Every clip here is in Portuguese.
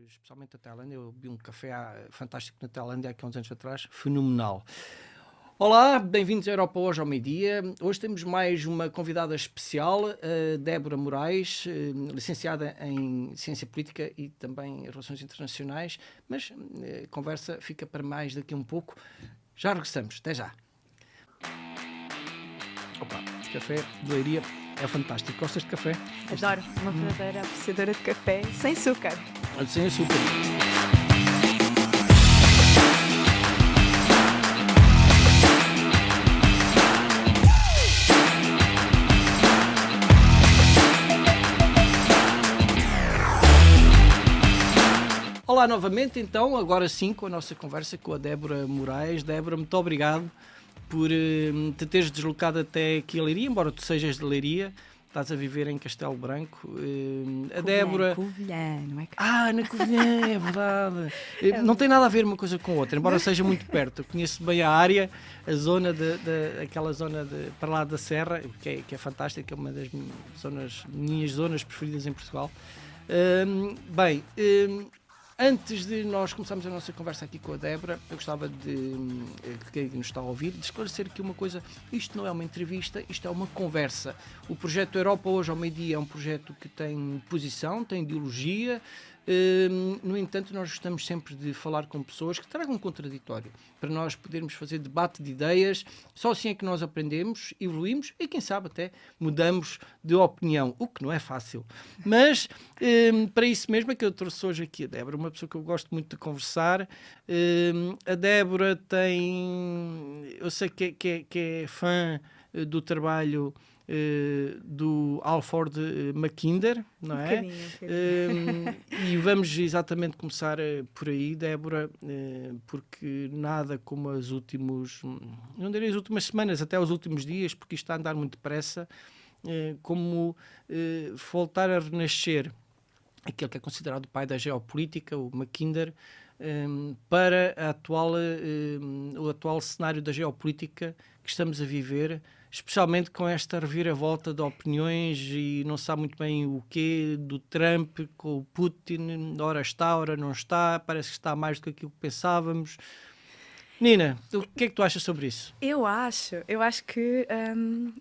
especialmente a Tailândia. Eu bebi um café fantástico na Tailândia há uns anos atrás, fenomenal. Olá, bem-vindos à Europa Hoje ao meio-dia. Hoje temos mais uma convidada especial, a Débora Moraes, licenciada em Ciência Política e também em Relações Internacionais, mas a conversa fica para mais daqui a um pouco. Já regressamos, até já. Opa, este café de Leiria é fantástico. Gostas de café? Adoro, uma verdadeira apreciadora de café sem açúcar. Sem açúcar. Olá novamente, então, agora sim, com a nossa conversa com a Débora Moraes. Débora, muito obrigado por te teres deslocado até aqui a Leiria, embora tu sejas de Leiria, estás a viver em Castelo Branco. A Débora... Covilhã, não é? Na Covilhã, é verdade. Não tem nada a ver uma coisa com outra, embora seja muito perto. Eu conheço bem a área, a zona aquela zona para lá da Serra, que é fantástica, é uma das minhas zonas preferidas em Portugal. Antes de nós começarmos a nossa conversa aqui com a Débora, eu gostava de quem nos está a ouvir, de esclarecer aqui uma coisa. Isto não é uma entrevista, isto é uma conversa. O projeto Europa Hoje ao meio-dia é um projeto que tem posição, tem ideologia. No entanto, nós gostamos sempre de falar com pessoas que tragam um contraditório, para nós podermos fazer debate de ideias. Só assim é que nós aprendemos, evoluímos e, quem sabe, até mudamos de opinião, o que não é fácil. Mas para isso mesmo é que eu trouxe hoje aqui a Débora, uma pessoa que eu gosto muito de conversar. A Débora eu sei que é fã do trabalho do Alfred Mackinder, não é? Um bocadinho. E vamos exatamente começar por aí, Débora, porque nada como não direi as últimas semanas, até os últimos dias, porque isto está a andar muito depressa, como voltar a renascer aquele que é considerado o pai da geopolítica, o Mackinder, para o atual cenário da geopolítica que estamos a viver, especialmente com esta reviravolta de opiniões e não se sabe muito bem o quê, do Trump com o Putin, ora está, ora não está, parece que está mais do que aquilo que pensávamos. Nina, o que é que tu achas sobre isso? Eu acho que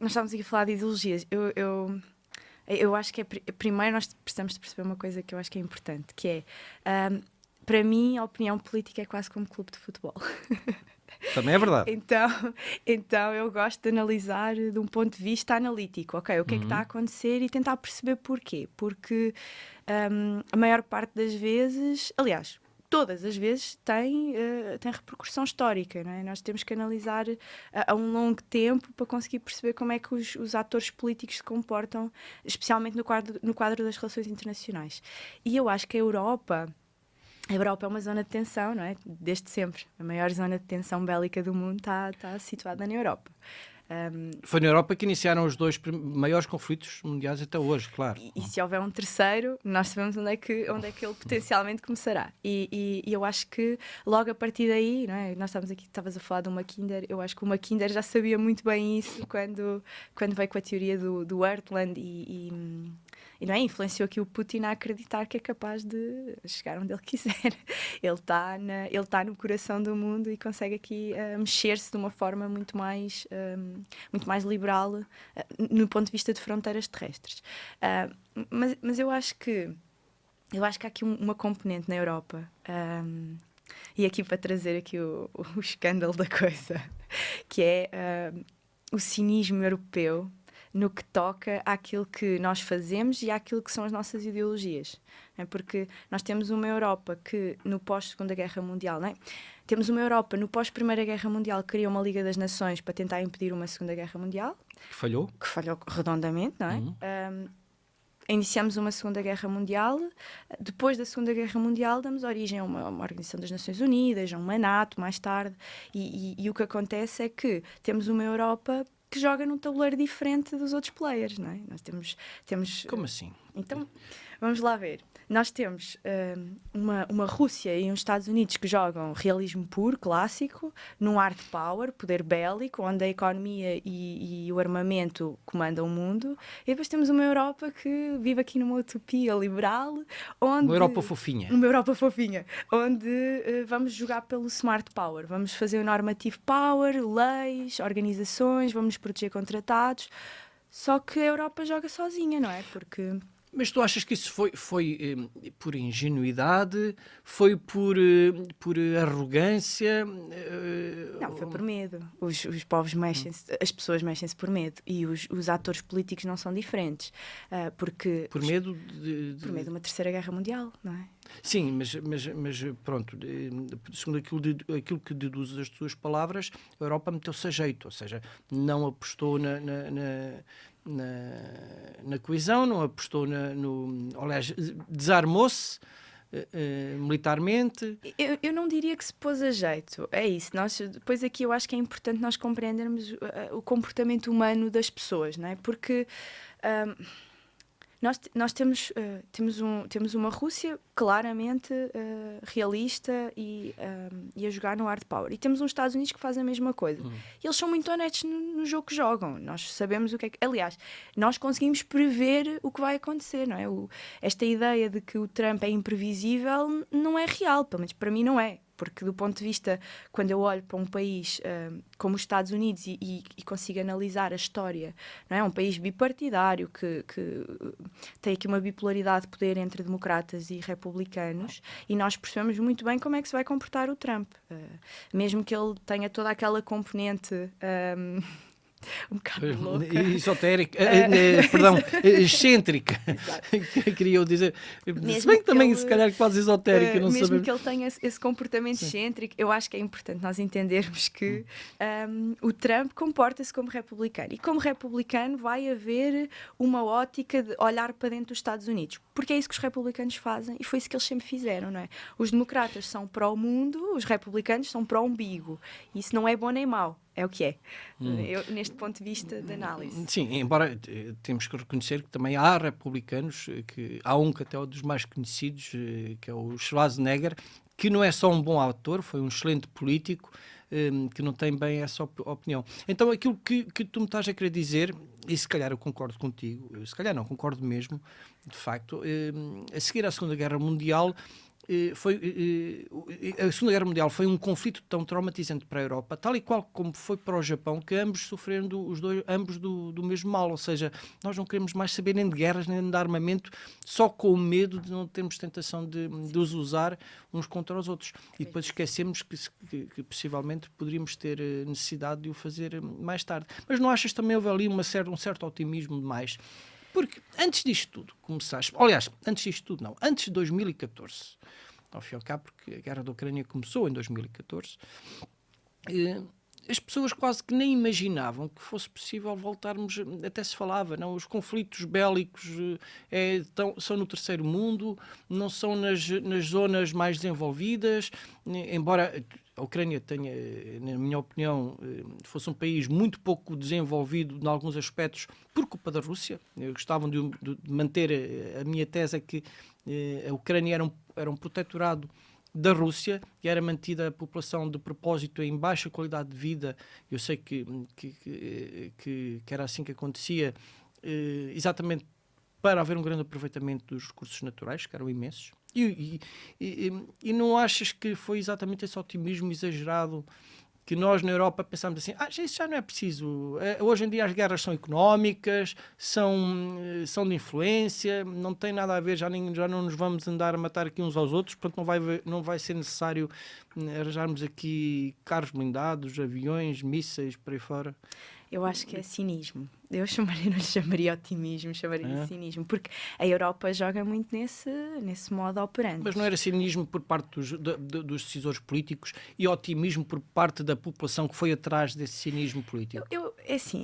nós estamos aqui a falar de ideologias. Eu acho que primeiro nós precisamos de perceber uma coisa que eu acho que é importante, que é, para mim, a opinião política é quase como um clube de futebol. Também é verdade. Então eu gosto de analisar de um ponto de vista analítico. Ok, o que é que está a acontecer e tentar perceber porquê. Porque a maior parte das vezes, aliás, todas as vezes tem repercussão histórica, não é? Nós temos que analisar a um longo tempo para conseguir perceber como é que os atores políticos se comportam, especialmente no quadro das relações internacionais. E eu acho que a Europa é uma zona de tensão, não é? Desde sempre. A maior zona de tensão bélica do mundo está situada na Europa. Foi na Europa que iniciaram os dois maiores conflitos mundiais até hoje, claro. E se houver um terceiro, nós sabemos onde é que ele potencialmente começará. E eu acho que logo a partir daí, não é? Nós estavas a falar do Mackinder, eu acho que o Mackinder já sabia muito bem isso quando veio com a teoria do Heartland e não é? Influenciou aqui o Putin a acreditar que é capaz de chegar onde ele quiser. Ele está no coração do mundo e consegue aqui mexer-se de uma forma muito mais liberal no ponto de vista de fronteiras terrestres. Mas eu acho que há aqui uma componente na Europa, e aqui para trazer aqui o escândalo da coisa, que é o cinismo europeu no que toca àquilo que nós fazemos e àquilo que são as nossas ideologias. Porque nós temos uma Europa que, no pós-Segunda Guerra Mundial, não é? Temos uma Europa, no pós-Primeira Guerra Mundial, que cria uma Liga das Nações para tentar impedir uma Segunda Guerra Mundial. Que falhou Redondamente, não é? Iniciamos uma Segunda Guerra Mundial. Depois da Segunda Guerra Mundial, damos origem a uma Organização das Nações Unidas, a uma NATO, mais tarde. E o que acontece é que temos uma Europa que joga num tabuleiro diferente dos outros players, não é? Nós temos... Como assim? Então, Vamos lá ver. Nós temos uma Rússia e uns Estados Unidos que jogam realismo puro, clássico, num hard power, poder bélico, onde a economia e o armamento comandam o mundo. E depois temos uma Europa que vive aqui numa utopia liberal, onde... Uma Europa fofinha. Uma Europa fofinha, onde vamos jogar pelo smart power. Vamos fazer o normativo power, leis, organizações, vamos nos proteger contra tratados. Só que a Europa joga sozinha, não é? Porque... Mas tu achas que isso foi por ingenuidade? Foi por arrogância? Não, foi por medo. Os povos mexem-se, as pessoas mexem-se por medo. E os atores políticos não são diferentes. Porque... Por medo Por medo de uma terceira guerra mundial, não é? Sim, mas pronto, segundo aquilo que deduzes das tuas palavras, a Europa meteu-se a jeito, ou seja, não apostou na coesão, não apostou aliás, desarmou-se militarmente. Eu não diria que se pôs a jeito, é isso. Depois aqui eu acho que é importante nós compreendermos o comportamento humano das pessoas, não é? Porque nós temos uma Rússia claramente realista e a jogar no hard power. E temos uns Estados Unidos que fazem a mesma coisa. E eles são muito honestos no jogo que jogam. Nós sabemos o que é que... Aliás, nós conseguimos prever o que vai acontecer, não é? Esta ideia de que o Trump é imprevisível não é real, pelo menos para mim não é. Porque do ponto de vista, quando eu olho para um país como os Estados Unidos e consigo analisar a história, não é? Um país bipartidário que tem aqui uma bipolaridade de poder entre democratas e republicanos, e nós percebemos muito bem como é que se vai comportar o Trump. Mesmo que ele tenha toda aquela componente... um bocado louca. Esotérica, perdão, excêntrica. Queria dizer. Se bem que também, se calhar, quase esotérica. Não mesmo saber. que ele tenha esse comportamento excêntrico, eu acho que é importante nós entendermos que o Trump comporta-se como republicano. E como republicano vai haver uma ótica de olhar para dentro dos Estados Unidos. Porque é isso que os republicanos fazem e foi isso que eles sempre fizeram, não é? Os democratas são para o mundo, os republicanos são para o umbigo. Isso não é bom nem mau. É o que é, neste ponto de vista de análise. Sim, embora temos que reconhecer que também há republicanos, que há um que até é um dos mais conhecidos, que é o Schwarzenegger, que não é só um bom ator, foi um excelente político, que não tem bem essa opinião. Então aquilo que tu me estás a querer dizer, e se calhar eu concordo contigo, se calhar não, concordo mesmo, de facto, a seguir à Segunda Guerra Mundial, a Segunda Guerra Mundial foi um conflito tão traumatizante para a Europa, tal e qual como foi para o Japão, que ambos sofreram ambos do mesmo mal. Ou seja, nós não queremos mais saber nem de guerras, nem de armamento, só com o medo de não termos tentação de os usar uns contra os outros. E depois esquecemos que possivelmente poderíamos ter necessidade de o fazer mais tarde. Mas não achas também houve ali um certo otimismo demais? Porque antes disto tudo começaste... Aliás, antes disto tudo não. Antes de 2014, ao fim e ao cabo, porque a guerra da Ucrânia começou em 2014, as pessoas quase que nem imaginavam que fosse possível voltarmos... Até se falava, não? Os conflitos bélicos são no terceiro mundo, não são nas zonas mais desenvolvidas, embora... A Ucrânia tenha, na minha opinião, fosse um país muito pouco desenvolvido em alguns aspectos por culpa da Rússia. Gostavam de manter a minha tese é que a Ucrânia era um protetorado da Rússia e era mantida a população de propósito em baixa qualidade de vida. Eu sei que era assim que acontecia, exatamente para haver um grande aproveitamento dos recursos naturais, que eram imensos. E não achas que foi exatamente esse otimismo exagerado que nós na Europa pensámos assim, isso já não é preciso, hoje em dia as guerras são económicas, são de influência, não tem nada a ver, já não nos vamos andar a matar aqui uns aos outros, portanto não vai ser necessário arranjarmos aqui carros blindados, aviões, mísseis, por aí fora. Eu acho que é cinismo. Eu não lhe chamaria otimismo, chamaria cinismo, porque a Europa joga muito nesse modo operante. Mas não era cinismo por parte dos decisores políticos e otimismo por parte da população que foi atrás desse cinismo político?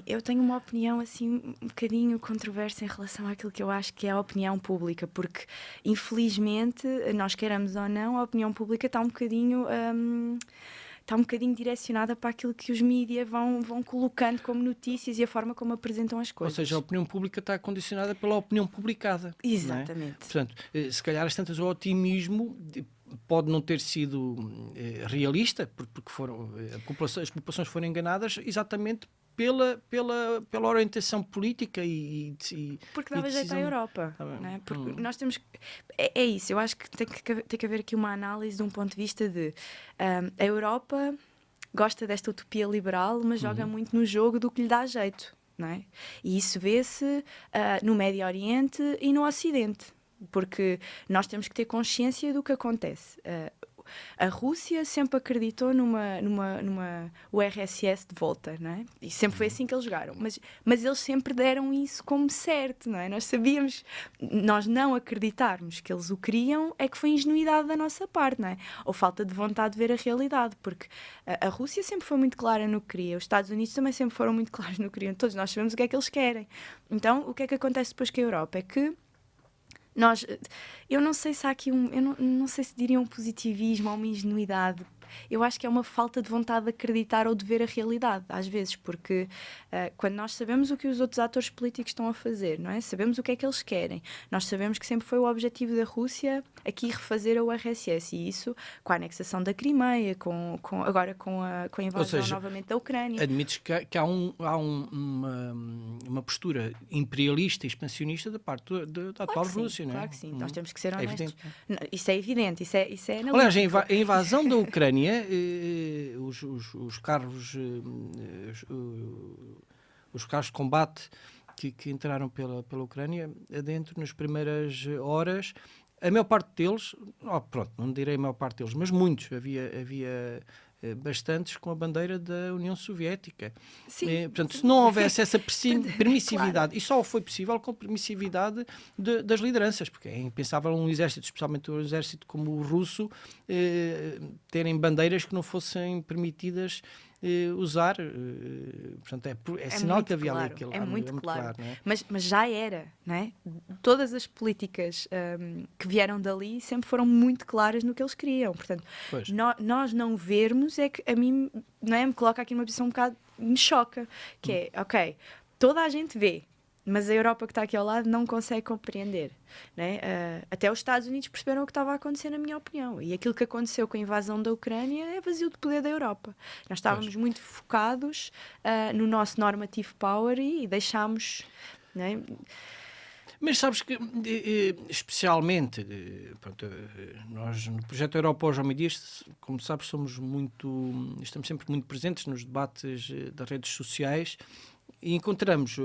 Eu tenho uma opinião assim, um bocadinho controversa em relação àquilo que eu acho que é a opinião pública, porque infelizmente, nós queiramos ou não, a opinião pública está um bocadinho... está um bocadinho direcionada para aquilo que os mídias vão colocando como notícias e a forma como apresentam as coisas. Ou seja, a opinião pública está condicionada pela opinião publicada. Exatamente. Não é? Portanto, se calhar as tantas o otimismo pode não ter sido realista, porque as populações foram enganadas exatamente pela orientação política e porque dava jeito à Europa. Não é? Porque nós temos... É isso, eu acho que tem que haver aqui uma análise de um ponto de vista de... a Europa gosta desta utopia liberal, mas joga muito no jogo do que lhe dá jeito. Não é? E isso vê-se no Médio Oriente e no Ocidente. Porque nós temos que ter consciência do que acontece. A Rússia sempre acreditou numa URSS de volta, não é? E sempre foi assim que eles jogaram. Mas eles sempre deram isso como certo, não é? Nós sabíamos, nós não acreditarmos que eles o queriam é que foi ingenuidade da nossa parte, não é? Ou falta de vontade de ver a realidade, porque a Rússia sempre foi muito clara no que queria, os Estados Unidos também sempre foram muito claros no que queriam, todos nós sabemos o que é que eles querem. Então, o que é que acontece depois com a Europa? É que eu não sei se há aqui eu não sei se diria um positivismo ou uma ingenuidade. Eu acho que é uma falta de vontade de acreditar ou de ver a realidade, às vezes, porque quando nós sabemos o que os outros atores políticos estão a fazer, não é? Sabemos o que é que eles querem. Nós sabemos que sempre foi o objetivo da Rússia aqui refazer a URSS, e isso com a anexação da Crimeia, agora com a invasão novamente da Ucrânia. Admites que há uma postura imperialista e expansionista da parte da atual Rússia, não é? Claro que sim, nós temos que ser honestos. Evidente. Isso é evidente, isso é analítico. Aliás, a invasão da Ucrânia, os carros de combate que entraram pela Ucrânia adentro nas primeiras horas, a maior parte deles, não direi a maior parte deles, mas muitos, havia bastantes com a bandeira da União Soviética. Portanto, se não houvesse essa permissividade, claro. E só foi possível com a permissividade das lideranças, porque é impensável um exército, especialmente um exército como o russo, terem bandeiras que não fossem permitidas usar. Portanto, é sinal que havia ali aquele... É muito claro. Não é? Mas já era, não é? Todas as políticas que vieram dali sempre foram muito claras no que eles queriam. Portanto, nós não vermos é que a mim, não é? Me coloca aqui numa posição um bocado... me choca, que é, ok, toda a gente vê, mas a Europa que está aqui ao lado não consegue compreender. Né? Até os Estados Unidos perceberam o que estava a acontecer, na minha opinião. E aquilo que aconteceu com a invasão da Ucrânia é vazio de poder da Europa. Nós estávamos muito focados no nosso normative power e deixámos... Né? Mas sabes que, especialmente, nós no Projeto Europa hoje ao meio-dia, como sabes, estamos sempre muito presentes nos debates das redes sociais, e encontramos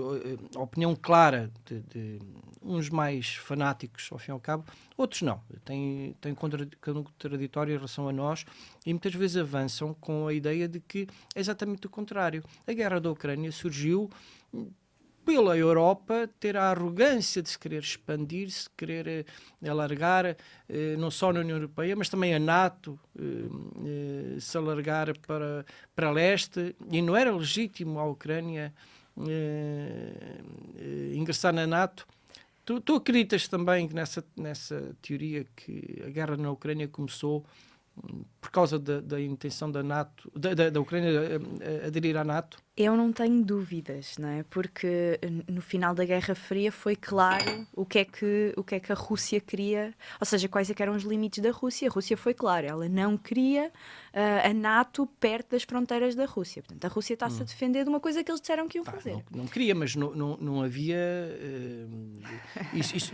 a opinião clara de uns mais fanáticos, ao fim e ao cabo, outros não. Têm contraditório em relação a nós e muitas vezes avançam com a ideia de que é exatamente o contrário. A guerra da Ucrânia surgiu pela Europa ter a arrogância de se querer expandir, se querer alargar, não só na União Europeia, mas também a NATO, se alargar para leste, e não era legítimo a Ucrânia ingressar na NATO. Tu acreditas também nessa teoria que a guerra na Ucrânia começou por causa da intenção da NATO, da Ucrânia aderir à NATO? Eu não tenho dúvidas, não é? Porque no final da Guerra Fria foi claro o que é que a Rússia queria, ou seja, quais é que eram os limites da Rússia. A Rússia foi clara, ela não queria a NATO perto das fronteiras da Rússia. Portanto, a Rússia está-se a defender de uma coisa que eles disseram que iam fazer. Não queria, mas não havia... Isso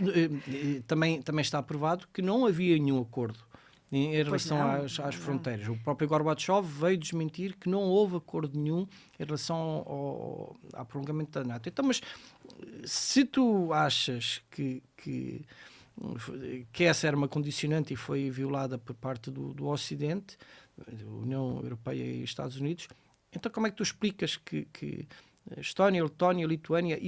também está provado que não havia nenhum acordo em relação às fronteiras. O próprio Gorbachev veio desmentir que não houve acordo nenhum em relação ao prolongamento da NATO. Então, mas se tu achas que essa era uma condicionante e foi violada por parte do Ocidente, União Europeia e Estados Unidos, então como é que tu explicas que a Estónia, a Letónia, a Lituânia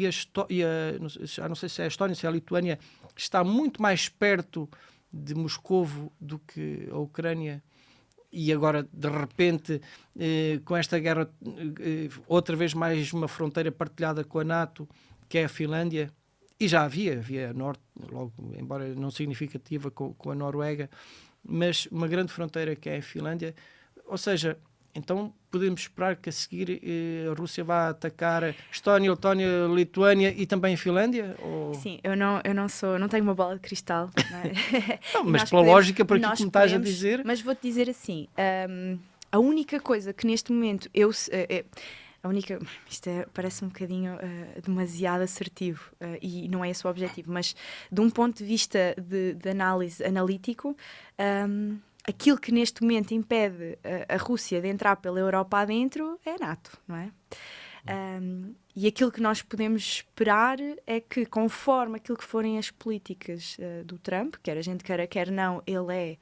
não sei se é a Estónia, se é a Lituânia, está muito mais perto de Moscovo do que a Ucrânia, e agora de repente com esta guerra outra vez mais uma fronteira partilhada com a NATO, que é a Finlândia, e já havia a Norte, logo, embora não significativa, com a Noruega, mas uma grande fronteira que é a Finlândia. Ou seja, então podemos esperar que a seguir a Rússia vá atacar Estónia, Letónia, Lituânia e também a Finlândia? Ou... Sim, eu não tenho uma bola de cristal. Não é? Não, mas pela lógica, por aquilo que me estás a dizer... Mas vou-te dizer assim, a única coisa que neste momento parece um bocadinho demasiado assertivo e não é esse o objetivo, mas de um ponto de vista de análise analítico, aquilo que neste momento impede a Rússia de entrar pela Europa adentro é a NATO, não é? E aquilo que nós podemos esperar é que, conforme aquilo que forem as políticas do Trump, quer a gente queira, quer não, ele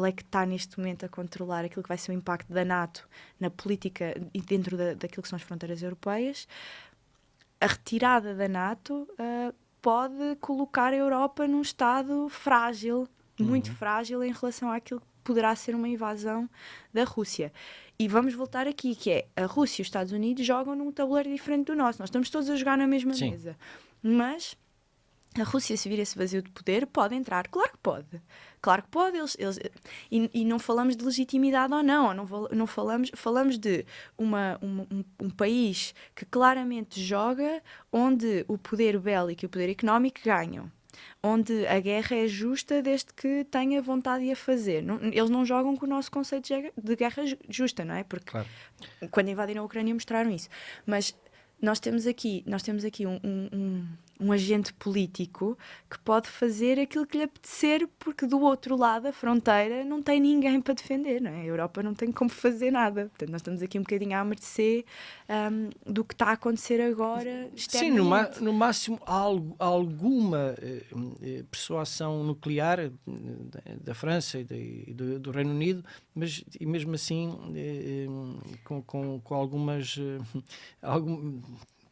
é que está neste momento a controlar aquilo que vai ser o impacto da NATO na política e dentro daquilo que são as fronteiras europeias. A retirada da NATO pode colocar a Europa num estado frágil, muito frágil em relação àquilo que poderá ser uma invasão da Rússia. E vamos voltar aqui, que é a Rússia e os Estados Unidos jogam num tabuleiro diferente do nosso. Nós estamos todos a jogar na mesma mesa. Mas a Rússia, se vir esse vazio de poder, pode entrar. Claro que pode. Claro que pode. E não falamos de legitimidade ou não falamos de um país que claramente joga onde o poder bélico e o poder económico ganham. Onde a guerra é justa desde que tenha vontade de a fazer. Eles não jogam com o nosso conceito de guerra justa, não é? Porque quando invadiram a Ucrânia mostraram isso. Mas nós temos aqui um agente político que pode fazer aquilo que lhe apetecer, porque do outro lado da fronteira não tem ninguém para defender, não é? A Europa não tem como fazer nada. Portanto, nós estamos aqui um bocadinho à mercê do que está a acontecer agora externamente. Sim, no máximo alguma persuasão nuclear da França e do Reino Unido, mas e mesmo assim com algumas...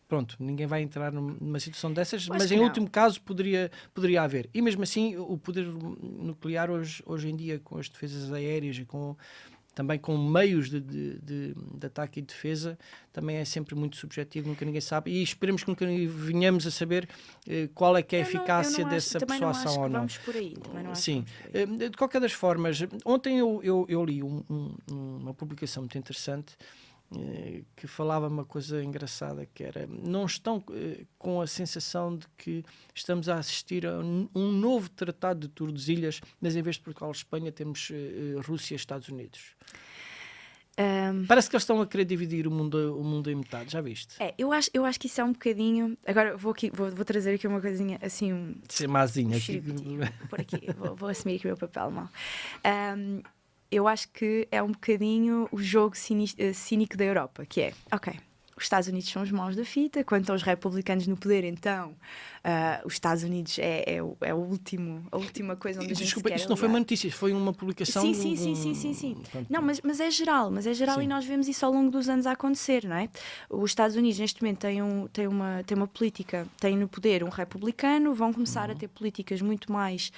Pronto, ninguém vai entrar numa situação dessas, mas em último caso poderia haver. E mesmo assim, o poder nuclear hoje em dia, com as defesas aéreas e também com meios de ataque e defesa, também é sempre muito subjetivo, nunca ninguém sabe. E esperemos que nunca venhamos a saber qual é que é a eficácia dessa persuasão ou não. Vamos por aí. Sim. De qualquer das formas, ontem eu li uma publicação muito interessante que falava uma coisa engraçada, que era: não estão com a sensação de que estamos a assistir a um novo tratado de Tordesilhas, mas em vez de Portugal e Espanha temos Rússia e Estados Unidos? Parece que eles estão a querer dividir o mundo em metade, já viste? Eu acho que isso é um bocadinho... Agora vou trazer aqui uma coisinha assim... Ser mazinha. Vou assumir aqui o meu papel mal. Eu acho que é um bocadinho o jogo cínico da Europa, que é, ok, os Estados Unidos são os maus da fita, quanto aos republicanos no poder, então os Estados Unidos é a última coisa onde a gente Desculpa, se quer isso não foi uma notícia, foi uma publicação... Sim. Não, mas é geral e nós vemos isso ao longo dos anos a acontecer, não é? Os Estados Unidos neste momento têm uma política, têm no poder um republicano, vão começar a ter políticas muito mais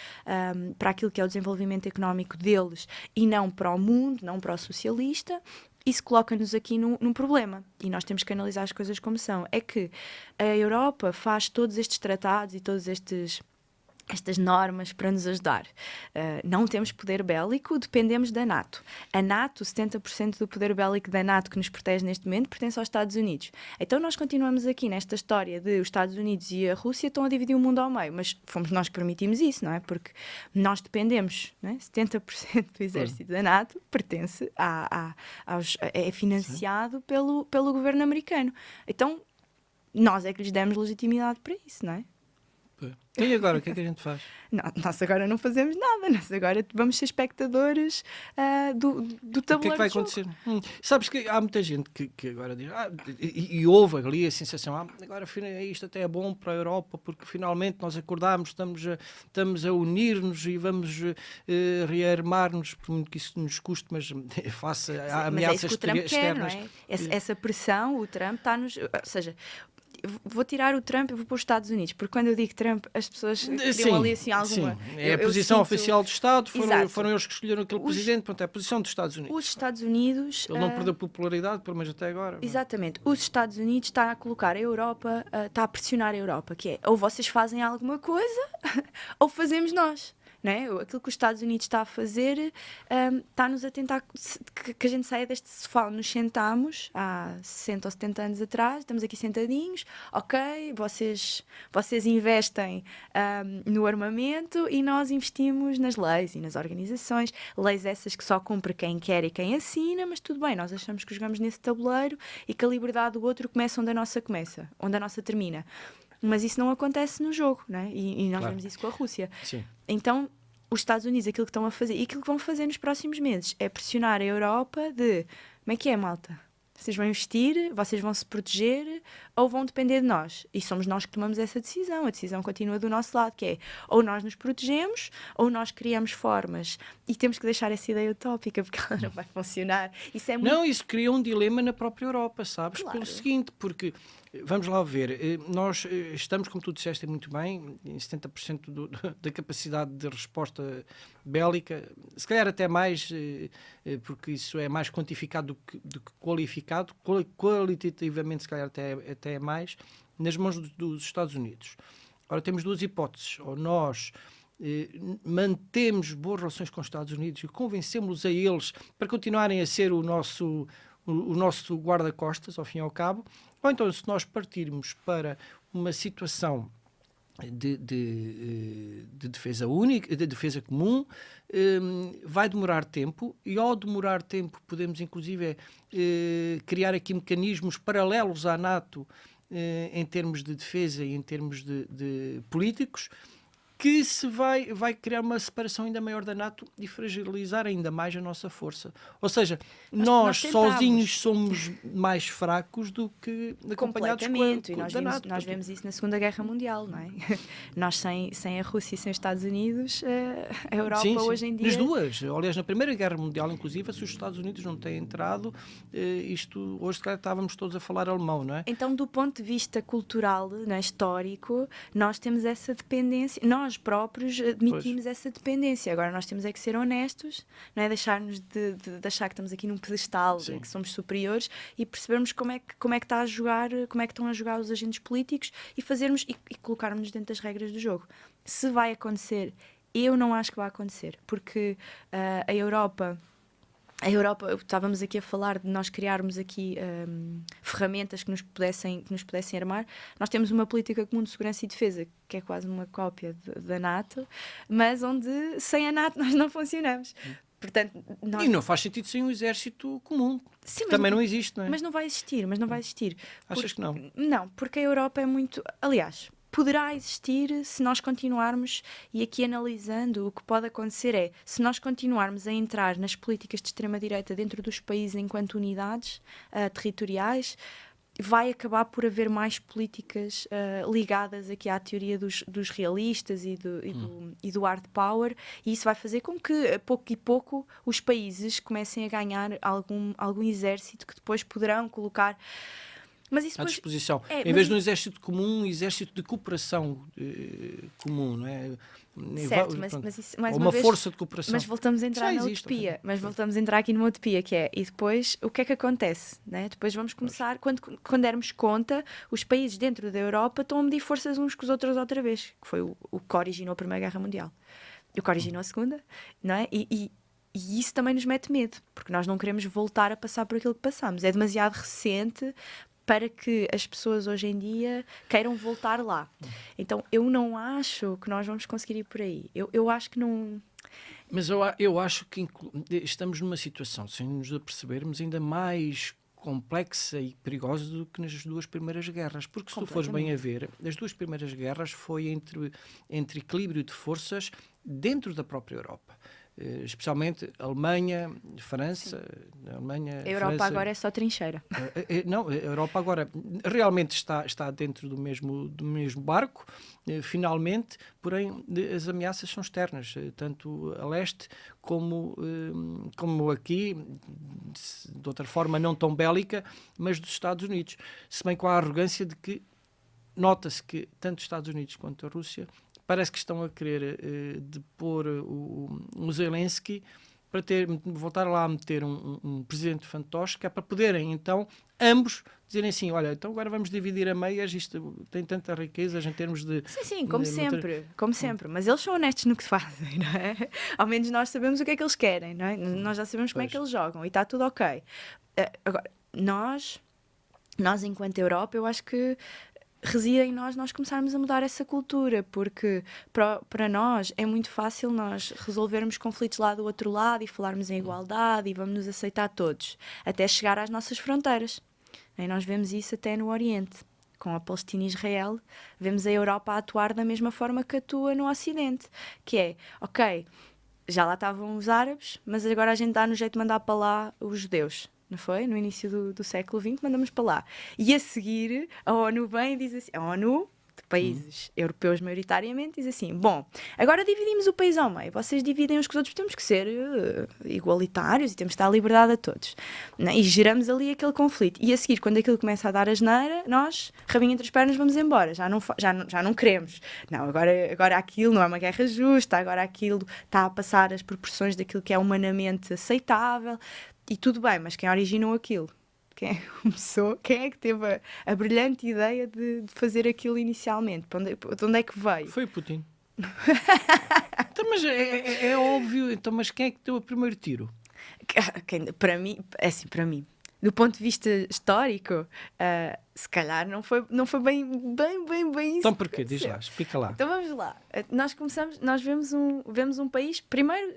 para aquilo que é o desenvolvimento económico deles e não para o mundo, não para o socialista. Isso coloca-nos aqui num problema, e nós temos que analisar as coisas como são. É que a Europa faz todos estes tratados e todas estas normas para nos ajudar. Não temos poder bélico, dependemos da NATO. A NATO, 70% do poder bélico da NATO que nos protege neste momento, pertence aos Estados Unidos. Então nós continuamos aqui nesta história de os Estados Unidos e a Rússia estão a dividir o mundo ao meio, mas fomos nós que permitimos isso, não é? Porque nós dependemos, não é? 70% do exército da NATO pertence é financiado pelo governo americano. Então nós é que lhes demos legitimidade para isso, não é? E agora, o que é que a gente faz? Nós agora não fazemos nada, nós agora vamos ser espectadores do tabuleiro. O que é que vai acontecer? Sabes que há muita gente que agora diz, e houve ali a sensação, agora isto até é bom para a Europa, porque finalmente nós acordámos, estamos a unir-nos e vamos rearmar-nos, por muito que isso nos custe, mas face a ameaças externas. Quer, não é? Essa pressão, o Trump está-nos... Ou seja, vou tirar o Trump e vou para os Estados Unidos, porque quando eu digo Trump, as pessoas criam ali assim alguma... Sim, é a posição oficial do Estado, foram eles que escolheram aquele presidente, portanto é a posição dos Estados Unidos. Os Estados Unidos... Ele não perdeu popularidade, pelo menos até agora. Exatamente. Os Estados Unidos está a colocar a Europa, está a pressionar a Europa, que é, ou vocês fazem alguma coisa, ou fazemos nós. né? Aquilo que os Estados Unidos está a fazer está-nos a tentar que a gente saia deste sofá onde nos sentámos há 60 ou 70 anos atrás, estamos aqui sentadinhos, ok, vocês investem no armamento e nós investimos nas leis e nas organizações, leis essas que só cumpre quem quer e quem assina, mas tudo bem, nós achamos que jogamos nesse tabuleiro e que a liberdade do outro começa onde a nossa termina. Mas isso não acontece no jogo, né? E nós vemos isso com a Rússia. Sim. Então, os Estados Unidos, aquilo que estão a fazer e aquilo que vão fazer nos próximos meses é pressionar a Europa de como é que é, malta? Vocês vão investir, vocês vão se proteger ou vão depender de nós? E somos nós que tomamos essa decisão. A decisão continua do nosso lado, que é ou nós nos protegemos ou nós criamos formas. E temos que deixar essa ideia utópica, porque ela não vai funcionar. Isso é muito... Não, isso cria um dilema na própria Europa, sabes? Claro. Pelo seguinte, porque, vamos lá ver, nós estamos, como tu disseste muito bem, em 70% da capacidade de resposta bélica, se calhar até mais, porque isso é mais quantificado do que qualificado, qualitativamente se calhar até é mais, nas mãos dos Estados Unidos. Ora, temos duas hipóteses, ou nós mantemos boas relações com os Estados Unidos e convencemos a eles para continuarem a ser o nosso guarda-costas, ao fim e ao cabo, ou então se nós partirmos para uma situação de defesa única, de defesa comum, vai demorar tempo e ao demorar tempo podemos inclusive criar aqui mecanismos paralelos à NATO em termos de defesa e em termos de políticos, que se vai criar uma separação ainda maior da NATO e fragilizar ainda mais a nossa força. Ou seja, nós sozinhos somos mais fracos do que acompanhados da NATO. Nós vemos isso na Segunda Guerra Mundial, não é? Nós sem a Rússia e sem os Estados Unidos, a Europa sim. hoje em dia... Nas duas. Aliás, na Primeira Guerra Mundial, inclusive, se os Estados Unidos não têm entrado, hoje estávamos todos a falar alemão, não é? Então, do ponto de vista cultural, não é, histórico, nós temos essa dependência... Nós próprios admitimos essa dependência. Agora nós temos é que ser honestos, não é? Deixar-nos de achar que estamos aqui num pedestal, que somos superiores e percebermos como é que está a jogar, como é que estão a jogar os agentes políticos e fazermos e colocarmos dentro das regras do jogo. Se vai acontecer, eu não acho que vai acontecer, porque a Europa, estávamos aqui a falar de nós criarmos aqui ferramentas que nos pudessem armar. Nós temos uma política comum de segurança e defesa, que é quase uma cópia da NATO, mas onde sem a NATO nós não funcionamos. Portanto, E não faz sentido sem um exército comum. Sim, também não existe, não é? Mas não vai existir. Achas que não? Não, porque a Europa é muito... Aliás... Poderá existir se nós continuarmos, e aqui analisando, o que pode acontecer é, se nós continuarmos a entrar nas políticas de extrema-direita dentro dos países enquanto unidades territoriais, vai acabar por haver mais políticas ligadas aqui à teoria dos realistas e do hard power, e isso vai fazer com que, a pouco e pouco, os países comecem a ganhar algum exército que depois poderão colocar... Mas isso à disposição. Em vez de um exército comum, um exército de cooperação comum, não é? Certo, mas isso, mais uma vez, força de cooperação. Mas voltamos a entrar na utopia. Mas voltamos a entrar aqui numa utopia, que é... E depois, o que é que acontece? Né? Depois vamos começar... Quando dermos conta, os países dentro da Europa estão a medir forças uns com os outros outra vez. Que foi o que originou a Primeira Guerra Mundial. E o que originou a Segunda. Não é? E isso também nos mete medo. Porque nós não queremos voltar a passar por aquilo que passamos. É demasiado recente... para que as pessoas hoje em dia queiram voltar lá. Então, eu não acho que nós vamos conseguir ir por aí. Eu acho que não... Mas eu acho que estamos numa situação, sem nos apercebermos, ainda mais complexa e perigosa do que nas duas primeiras guerras. Porque se tu fores bem a ver, as duas primeiras guerras foi entre equilíbrio de forças dentro da própria Europa. Especialmente Alemanha, França, A Europa agora é só trincheira. Não, a Europa agora realmente está dentro do mesmo barco, finalmente, porém as ameaças são externas, tanto a leste como aqui, de outra forma não tão bélica, mas dos Estados Unidos. Se bem com a arrogância de que nota-se que tanto os Estados Unidos quanto a Rússia parece que estão a querer depor o Zelensky para voltar lá a meter um presidente fantoche, que é para poderem, então, ambos dizerem assim, olha, então agora vamos dividir a meias, isto tem tantas riquezas em termos de... Sim, como sempre. Mas eles são honestos no que fazem, não é? Ao menos nós sabemos o que é que eles querem, não é? Nós já sabemos como é que eles jogam e está tudo ok. Agora, nós, enquanto Europa, eu acho que reside em nós começarmos a mudar essa cultura, porque para nós é muito fácil nós resolvermos conflitos lá do outro lado e falarmos em igualdade e vamos nos aceitar todos, até chegar às nossas fronteiras. E nós vemos isso até no Oriente, com a Palestina e Israel, vemos a Europa a atuar da mesma forma que atua no Ocidente, que é, ok, já lá estavam os árabes, mas agora a gente dá no jeito de mandar para lá os judeus. Não foi? No início do século XX, mandamos para lá. E a seguir, a ONU vem e diz assim, a ONU, de países europeus maioritariamente, diz assim, bom, agora dividimos o país ao meio, vocês dividem uns com os outros, temos que ser igualitários e temos que dar liberdade a todos. Não? E geramos ali aquele conflito. E a seguir, quando aquilo começa a dar asneira, nós, rabinho entre as pernas, vamos embora. Já não queremos. Não, agora aquilo não é uma guerra justa, agora aquilo está a passar as proporções daquilo que é humanamente aceitável. E tudo bem, mas quem originou aquilo? Quem é que começou? Quem é que teve a brilhante ideia de fazer aquilo inicialmente? De onde é que veio? Foi o Putin. Então, mas é óbvio, então, mas quem é que deu o primeiro tiro? Para mim, do ponto de vista histórico, se calhar não foi bem isso. Então porquê? Diz lá, explica lá. Então vamos lá. Nós vemos um país, primeiro...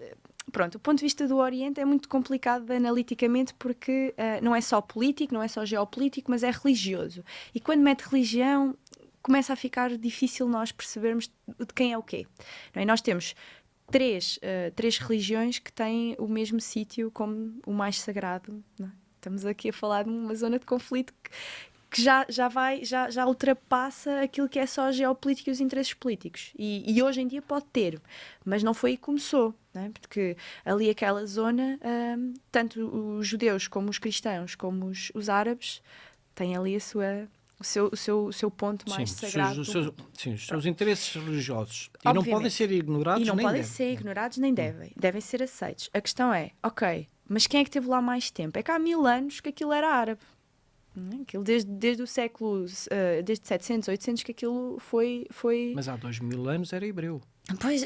Pronto, o ponto de vista do Oriente é muito complicado analiticamente porque não é só político, não é só geopolítico, mas é religioso. E quando mete religião, começa a ficar difícil nós percebermos de quem é o quê. Não é? Nós temos três religiões que têm o mesmo sítio como o mais sagrado. Não é? Estamos aqui a falar de uma zona de conflito que já ultrapassa aquilo que é só a geopolítica e os interesses políticos. E hoje em dia pode ter, mas não foi aí que começou, não é? Porque ali aquela zona, tanto os judeus como os cristãos, como os árabes, têm ali o seu ponto mais sagrado. Os seus interesses religiosos. E não podem ser ignorados, nem devem. E não podem ser ignorados, nem devem. Devem ser aceitos. A questão é, ok, mas quem é que esteve lá mais tempo? É que há 1000 anos que aquilo era árabe. Aquilo desde o século, desde 700, 800 que aquilo foi... Mas há 2000 anos era hebreu. Pois,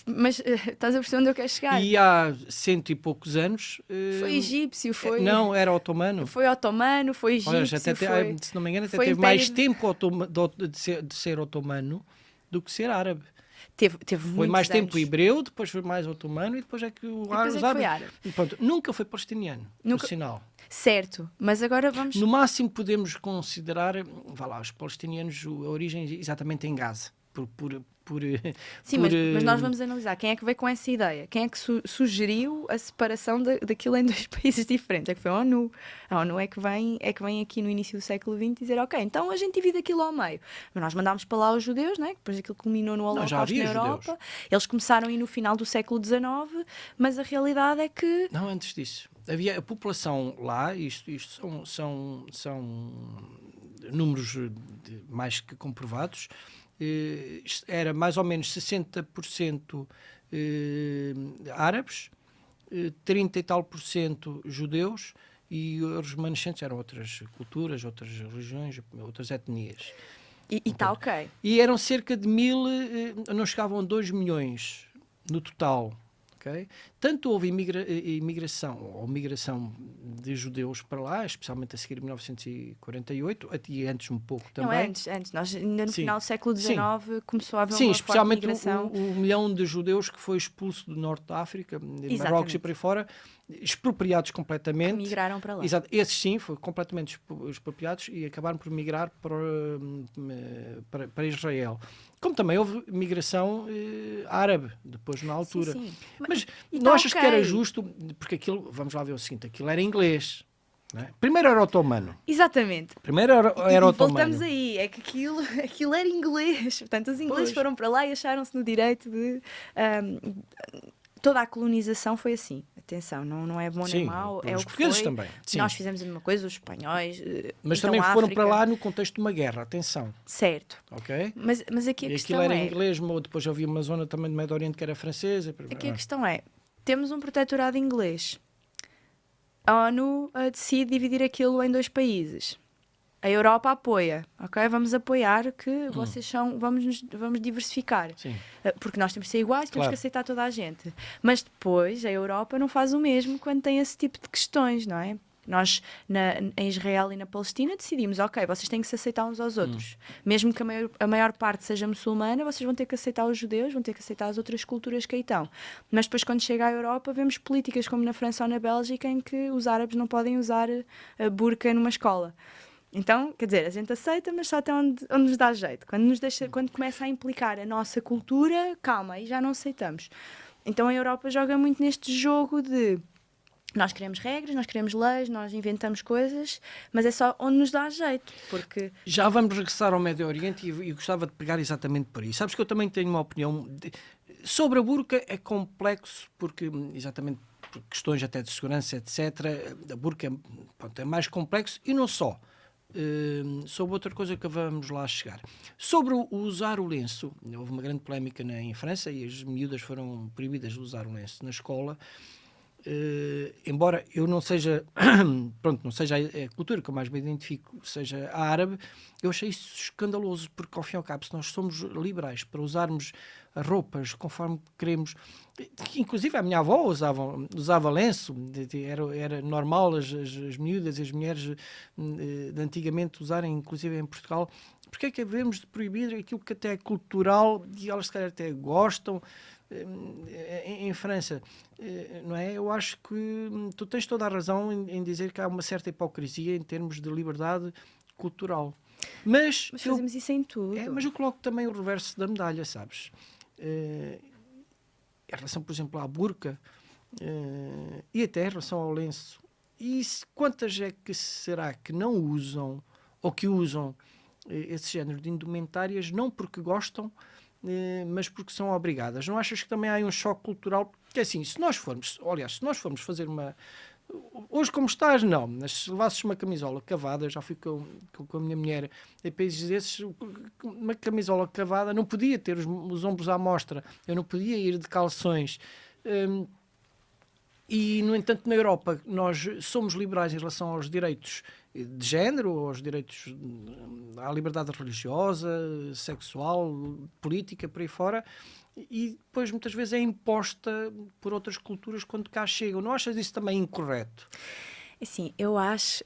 mas estás a perceber onde eu quero chegar? E há 100 e poucos anos... foi egípcio, foi... Não, era otomano. Foi otomano, foi egípcio, olha, se não me engano, até teve mais tempo de ser otomano do que ser árabe. Foi mais tempo hebreu, depois foi mais otomano e depois é que o árabe. Pronto, nunca foi palestiniano, por sinal. Certo, mas agora vamos... No máximo podemos considerar, os palestinianos, a origem exatamente em Gaza. Mas nós vamos analisar quem é que veio com essa ideia, quem é que sugeriu a separação daquilo em dois países diferentes. É que foi a ONU. A ONU é que vem aqui no início do século XX dizer, ok, então a gente divide aquilo ao meio. Mas nós mandámos para lá os judeus, né? Depois aquilo culminou no Holocausto na Europa. Judeus. Eles começaram aí no final do século XIX, mas a realidade é que... Não, antes disso. Havia a população lá, isto são números mais que comprovados, era mais ou menos 60% árabes, 30 e tal por cento judeus e os remanescentes eram outras culturas, outras religiões, outras etnias. E está ok. E eram cerca de 1000, não chegavam a 2 milhões no total. Okay? Tanto houve migração de judeus para lá, especialmente a seguir em 1948, e antes um pouco também. Não, antes. Nós ainda no final do século XIX começou a haver uma especialmente forte migração. o milhão de judeus que foi expulso do norte da África, de Marrocos e por aí fora, expropriados completamente. Que migraram para lá. Exato. Esses sim, foram completamente expropriados e acabaram por migrar para Israel. Como também houve migração árabe, depois na altura. Sim. Mas não achas que era justo? Porque aquilo, vamos lá ver o seguinte, aquilo era inglês. Não é? Primeiro era otomano. Exatamente. Primeiro era otomano. Voltamos aí, é que aquilo era inglês. Portanto, os ingleses foram para lá e acharam-se no direito de... toda a colonização foi assim. Atenção, não é bom nem mau, é o que foi. Também. Sim. Nós fizemos a mesma coisa, os espanhóis. Mas também foram para lá no contexto de uma guerra, atenção. Certo. Ok? Mas aqui a questão aquilo era inglês, depois havia uma zona também do Médio Oriente que era francesa. Aqui a questão é, temos um protetorado inglês. A ONU decide dividir aquilo em 2 países. A Europa apoia, ok? Vamos apoiar que vocês são... Vamos diversificar. Sim. Porque nós temos que ser iguais, temos Claro. que aceitar toda a gente. Mas depois a Europa não faz o mesmo quando tem esse tipo de questões, não é? Nós, em Israel e na Palestina, decidimos, ok, vocês têm que se aceitar uns aos outros. Mesmo que a maior parte seja muçulmana, vocês vão ter que aceitar os judeus, vão ter que aceitar as outras culturas que aí estão. Mas depois, quando chega à Europa, vemos políticas como na França ou na Bélgica, em que os árabes não podem usar a burca numa escola. Então, quer dizer, a gente aceita, mas só até onde nos dá jeito. Quando começa a implicar a nossa cultura, calma, aí já não aceitamos. Então a Europa joga muito neste jogo de... Nós queremos regras, nós queremos leis, nós inventamos coisas, mas é só onde nos dá jeito, porque... Já vamos regressar ao Médio Oriente e gostava de pegar exatamente por aí. Sabes que eu também tenho uma opinião sobre a burca. É complexo porque, exatamente por questões até de segurança, etc., a burca é mais complexo e não só. Sobre outra coisa que vamos lá chegar. Sobre usar o lenço, houve uma grande polémica em França e as miúdas foram proibidas de usar o lenço na escola. Embora eu não seja não seja a cultura que eu mais me identifico, seja a árabe, eu achei isso escandaloso, porque ao fim e ao cabo, se nós somos liberais para usarmos roupas conforme queremos, inclusive a minha avó usava lenço, era normal as miúdas e as mulheres de antigamente usarem, inclusive em Portugal. Porque é que devemos de proibir aquilo que até é cultural e elas se calhar até gostam? Em França, não é? Eu acho que tu tens toda a razão em dizer que há uma certa hipocrisia em termos de liberdade cultural. Mas fazemos isso em tudo. Mas eu coloco também o reverso da medalha, sabes? Em relação, por exemplo, à burca e até em relação ao lenço. E quantas é que será que não usam ou que usam esse género de indumentárias não porque gostam, mas porque são obrigadas? Não achas que também há um choque cultural? Porque assim, se nós formos fazer uma... Hoje como estás, não, mas se levasses uma camisola cavada, eu já fui com a minha mulher em países desses, uma camisola cavada, não podia ter os ombros à mostra, eu não podia ir de calções. E, no entanto, na Europa, nós somos liberais em relação aos direitos de género, aos direitos à liberdade religiosa, sexual, política, por aí fora, e depois muitas vezes é imposta por outras culturas quando cá chegam. Não achas isso também incorreto? Assim, eu acho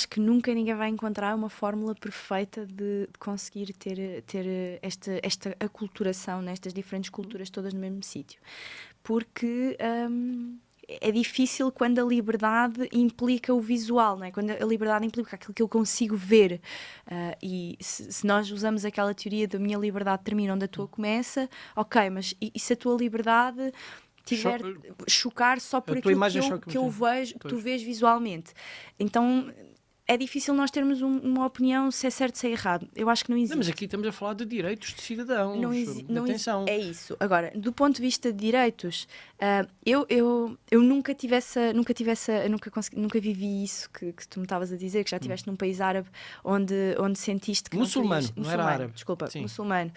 que nunca ninguém vai encontrar uma fórmula perfeita de conseguir ter esta aculturação nestas diferentes culturas todas no mesmo sítio. Porque é difícil quando a liberdade implica o visual, não é? Quando a liberdade implica aquilo que eu consigo ver. E se nós usamos aquela teoria da minha liberdade termina onde a tua começa, ok, mas e se a tua liberdade tiver chocar só por aquilo que eu vejo, que tu vês visualmente? Então é difícil nós termos uma opinião se é certo, se é errado. Eu acho que não existe. Não, mas aqui estamos a falar de direitos de cidadãos. Atenção. É isso. Agora, do ponto de vista de direitos, eu nunca vivi isso que tu me estavas a dizer, que já estiveste num país árabe onde sentiste que muçulmano, não era árabe. Desculpa, sim. Muçulmano.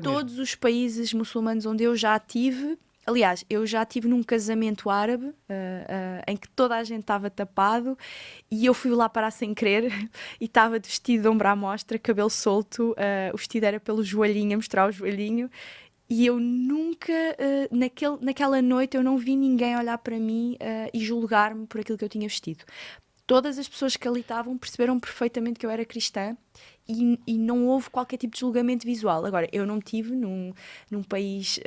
Todos os países muçulmanos onde eu já tive. Aliás, eu já estive num casamento árabe em que toda a gente estava tapado e eu fui lá parar sem querer e estava de vestido de ombro à mostra, cabelo solto, o vestido era pelo joelhinho, a mostrar o joelhinho, e eu nunca, naquela noite, eu não vi ninguém olhar para mim e julgar-me por aquilo que eu tinha vestido. Todas as pessoas que ali estavam perceberam perfeitamente que eu era cristã e não houve qualquer tipo de julgamento visual. Agora, eu não estive num país...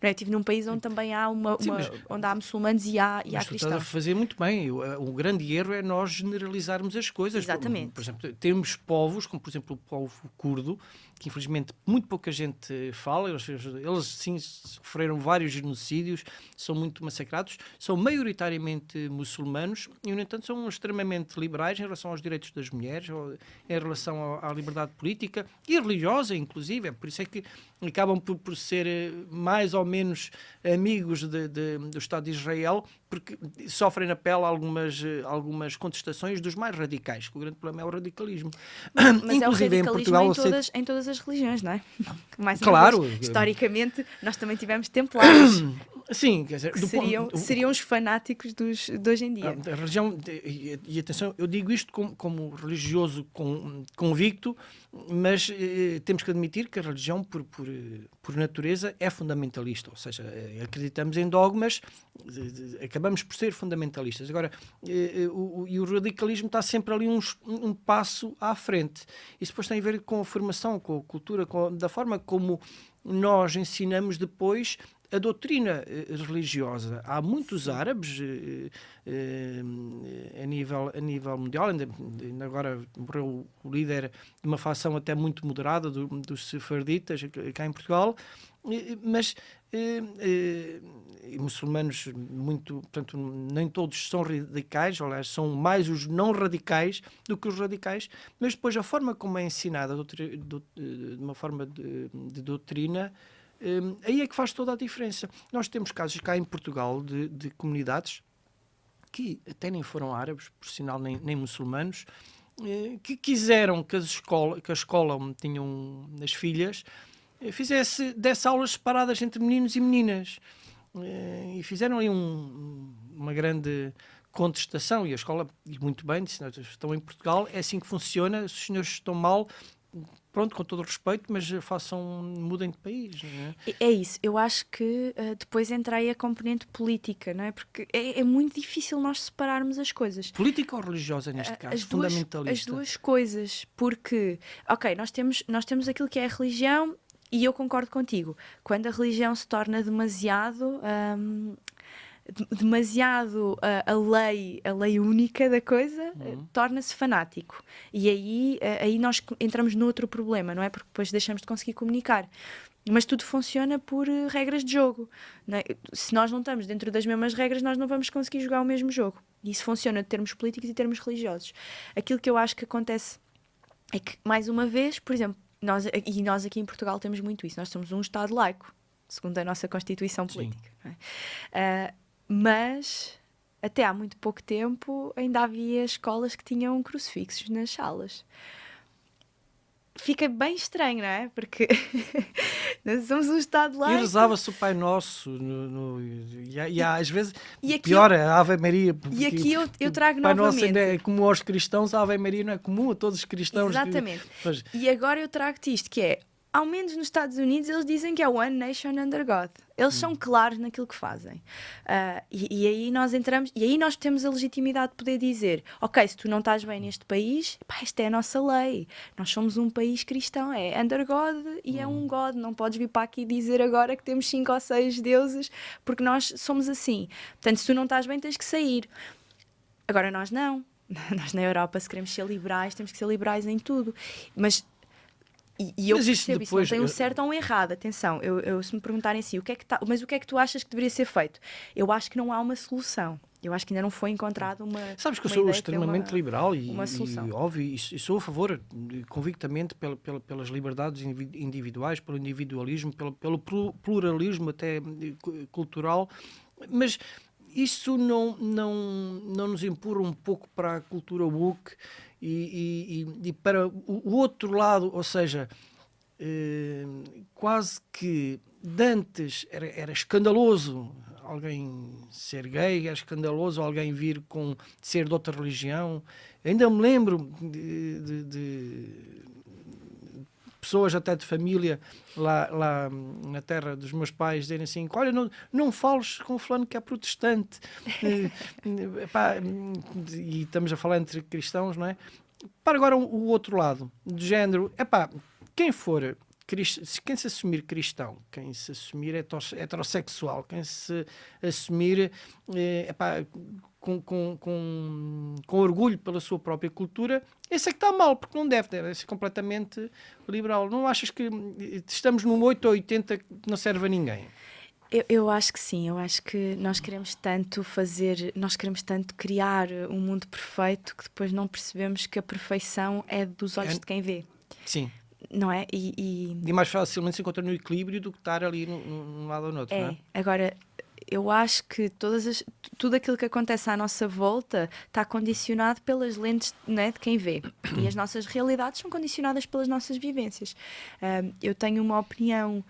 eu estive num país onde também há onde há muçulmanos e há cristãos. Estás a fazer muito bem. O grande erro é nós generalizarmos as coisas. Exatamente. Por exemplo, temos povos, como por exemplo o povo curdo, que infelizmente muito pouca gente fala, eles sim sofreram vários genocídios, são muito massacrados, são maioritariamente muçulmanos e, no entanto, são extremamente liberais em relação aos direitos das mulheres, em relação à liberdade política e religiosa, inclusive. Por isso é que acabam por ser mais ou menos amigos do Estado de Israel, porque sofrem na pele algumas contestações dos mais radicais, que o grande problema é o radicalismo. Mas Inclusive é o radicalismo em Portugal, em todas as religiões, não é? Mais uma claro. vez, historicamente, nós também tivemos templários. Sim, quer dizer, Que seriam os fanáticos de hoje em dia. A religião, e atenção, eu digo isto como religioso convicto, mas temos que admitir que a religião, por natureza, é fundamentalista, ou seja, acreditamos em dogmas, acabamos por ser fundamentalistas. Agora, o radicalismo está sempre ali um passo à frente. Isso depois tem a ver com a formação, com a cultura, da forma como nós ensinamos depois a doutrina religiosa. Há muitos árabes a nível mundial, ainda agora morreu o líder de uma facção até muito moderada dos sefarditas cá em Portugal, mas muçulmanos portanto, nem todos são radicais, aliás, são mais os não radicais do que os radicais, mas depois a forma como é ensinada de uma forma de doutrina, aí é que faz toda a diferença. Nós temos casos cá em Portugal de comunidades que até nem foram árabes, por sinal nem muçulmanos, que quiseram que a escola onde tinham as filhas desse aulas separadas entre meninos e meninas. E fizeram ali uma grande contestação, e a escola, e muito bem, disse, estão em Portugal, é assim que funciona, se os senhores estão mal, pronto, com todo o respeito, mas mudem de país. Não é? É isso, eu acho que depois entra aí a componente política, não é? Porque é muito difícil nós separarmos as coisas. Política ou religiosa, neste caso? Fundamentalista? As duas coisas, porque, ok, nós temos aquilo que é a religião, e eu concordo contigo, quando a religião se torna demasiado a lei única da coisa, torna-se fanático. E aí nós entramos noutro problema, não é? Porque depois deixamos de conseguir comunicar. Mas tudo funciona por regras de jogo. Não é? Se nós não estamos dentro das mesmas regras, nós não vamos conseguir jogar o mesmo jogo. E isso funciona de termos políticos e termos religiosos. Aquilo que eu acho que acontece é que, mais uma vez, por exemplo, nós aqui em Portugal temos muito isso. Nós somos um Estado laico, segundo a nossa Constituição política. Não é? Mas até há muito pouco tempo ainda havia escolas que tinham crucifixos nas salas. Fica bem estranho, não é? Porque nós somos um Estado laico. E rezava-se o Pai Nosso e às vezes pior, a Ave Maria. E aqui eu trago Pai novamente. Nosso ainda é comum aos cristãos, a Ave Maria não é comum a todos os cristãos. Exatamente. E agora eu trago-te isto, que é, ao menos nos Estados Unidos, eles dizem que é One Nation Under God. Eles são claros naquilo que fazem. E aí nós entramos, e aí nós temos a legitimidade de poder dizer, ok, se tu não estás bem neste país, pá, esta é a nossa lei. Nós somos um país cristão, é Under God e é um God. Não podes vir para aqui dizer agora que temos 5 ou 6 deuses, porque nós somos assim. Portanto, se tu não estás bem, tens que sair. Agora nós não. Nós na Europa, se queremos ser liberais, temos que ser liberais em tudo. Mas eu percebo isso, não tem um certo ou um errado. Atenção, se me perguntarem assim, mas o que é que tu achas que deveria ser feito? Eu acho que não há uma solução. Eu acho que ainda não foi encontrada uma Sabes que eu sou extremamente liberal e óbvio, e sou a favor, convictamente, pelas liberdades individuais, pelo individualismo, pelo pluralismo até cultural, mas isso não nos empurra um pouco para a cultura woke e para o outro lado, ou seja, quase que de antes era escandaloso alguém ser gay, era escandaloso alguém vir ser de outra religião. Ainda me lembro de pessoas até de família lá na terra dos meus pais dizerem assim, olha, não fales com o fulano que é protestante. E estamos a falar entre cristãos, não é? Para agora o outro lado, do género, quem se assumir cristão, quem se assumir heterossexual, quem se assumir com orgulho pela sua própria cultura, esse é que está mal, porque não deve ser completamente liberal. Não achas que estamos num 8 ou 80 que não serve a ninguém? Eu acho que sim, eu acho que nós queremos tanto criar um mundo perfeito que depois não percebemos que a perfeição é dos olhos de quem vê. Sim. Não é? E mais facilmente se encontra no equilíbrio do que estar ali num lado ou no outro, não é? Agora, eu acho que tudo aquilo que acontece à nossa volta está condicionado pelas lentes, né, de quem vê. E as nossas realidades são condicionadas pelas nossas vivências. Eu tenho uma opinião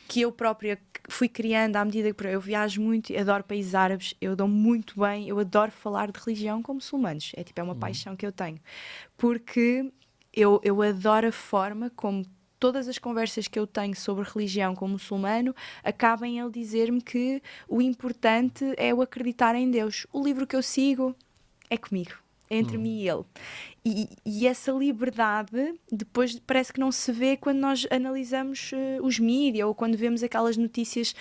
que eu própria fui criando à medida que eu viajo muito, adoro países árabes, eu dou muito bem, eu adoro falar de religião com muçulmanos. É uma paixão que eu tenho. Porque eu adoro a forma como todas as conversas que eu tenho sobre religião com muçulmano acabam ele dizer-me que o importante é o acreditar em Deus. O livro que eu sigo é comigo, é entre mim e ele. E essa liberdade depois parece que não se vê quando nós analisamos os mídias ou quando vemos aquelas notícias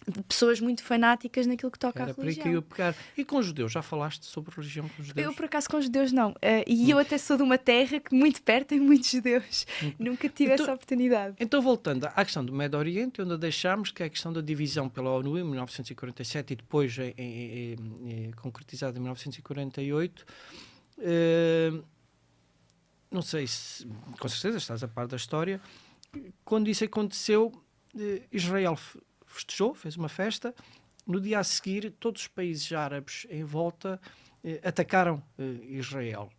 de pessoas muito fanáticas naquilo que toca à religião. Era por aí que eu ia pegar. E com os judeus? Já falaste sobre religião com os judeus? Eu, por acaso, com os judeus, não. E eu até sou de uma terra que muito perto tem muitos judeus. Nunca tive essa oportunidade. Então, voltando à questão do Médio Oriente, onde a deixámos, que é a questão da divisão pela ONU em 1947 e depois concretizada em 1948, não sei se, com certeza estás a par da história, quando isso aconteceu, Israel festejou, fez uma festa. No dia a seguir, todos os países árabes em volta atacaram Israel.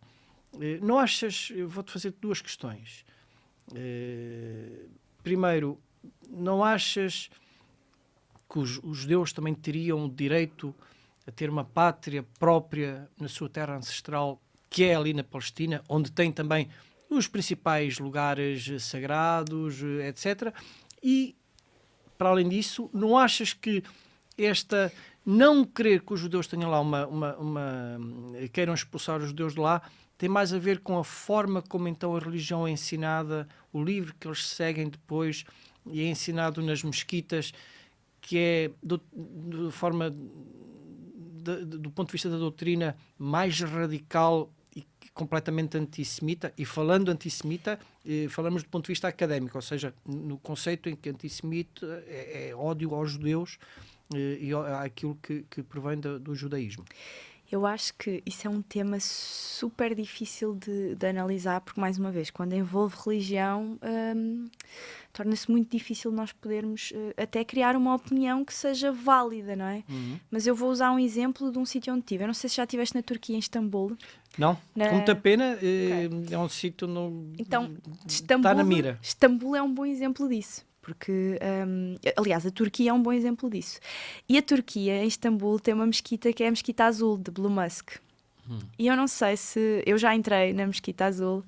Não achas... Eu vou-te fazer duas questões. Primeiro, não achas que os judeus também teriam o direito a ter uma pátria própria na sua terra ancestral, que é ali na Palestina, onde tem também os principais lugares sagrados, etc. E, para além disso, não achas que esta não querer que os judeus tenham lá queiram expulsar os judeus de lá, tem mais a ver com a forma como então a religião é ensinada, o livro que eles seguem depois e é ensinado nas mesquitas, que é de forma do ponto de vista da doutrina mais radical e completamente antissemita. E falando antissemita, falamos do ponto de vista académico, ou seja, no conceito em que antissemita é ódio aos judeus e àquilo que provém do judaísmo. Eu acho que isso é um tema super difícil de analisar, porque, mais uma vez, quando envolve religião, torna-se muito difícil nós podermos até criar uma opinião que seja válida, não é? Mas eu vou usar um exemplo de um sítio onde estive. Eu não sei se já estiveste na Turquia, em Istambul. Não, com muita pena, okay. É um sítio no... Então, está na mira. Istambul é um bom exemplo disso. Porque, aliás, a Turquia é um bom exemplo disso. E a Turquia, em Istambul, tem uma mesquita que é a Mesquita Azul, de Blue Mosque. E eu não sei se... Eu já entrei na Mesquita Azul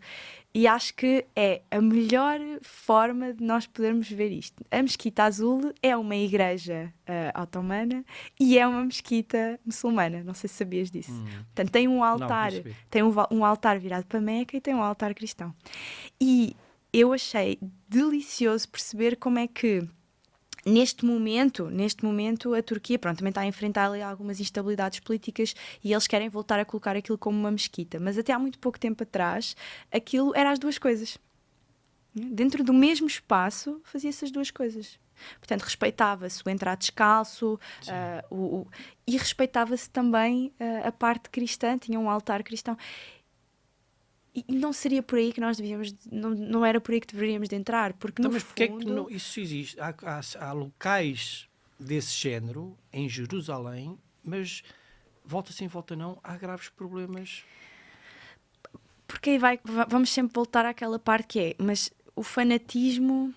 e acho que é a melhor forma de nós podermos ver isto. A Mesquita Azul é uma igreja otomana e é uma mesquita muçulmana. Não sei se sabias disso. Portanto, tem um altar, tem um altar virado para Meca e tem um altar cristão. E eu achei delicioso perceber como é que neste momento a Turquia, pronto, também está a enfrentar ali algumas instabilidades políticas e eles querem voltar a colocar aquilo como uma mesquita, mas até há muito pouco tempo atrás aquilo era as duas coisas. Dentro do mesmo espaço fazia-se as duas coisas. Portanto, respeitava-se o entrar descalço e respeitava-se também a parte cristã, tinha um altar cristão. E não seria por aí que nós devíamos, não era por aí que deveríamos de entrar, porque então, no mas fundo... porque é que não, isso existe? Há locais desse género em Jerusalém, mas volta sim, volta não, há graves problemas. Porque aí vamos sempre voltar àquela parte que é, mas o fanatismo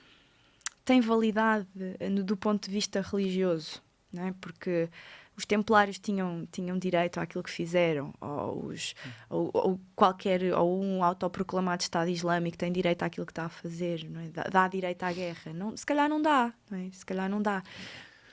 tem validade do ponto de vista religioso, não é? Porque os templários tinham direito àquilo que fizeram, ou um autoproclamado Estado Islâmico tem direito àquilo que está a fazer, não é? Dá direito à guerra. Não, se calhar não dá, não é? Se calhar não dá.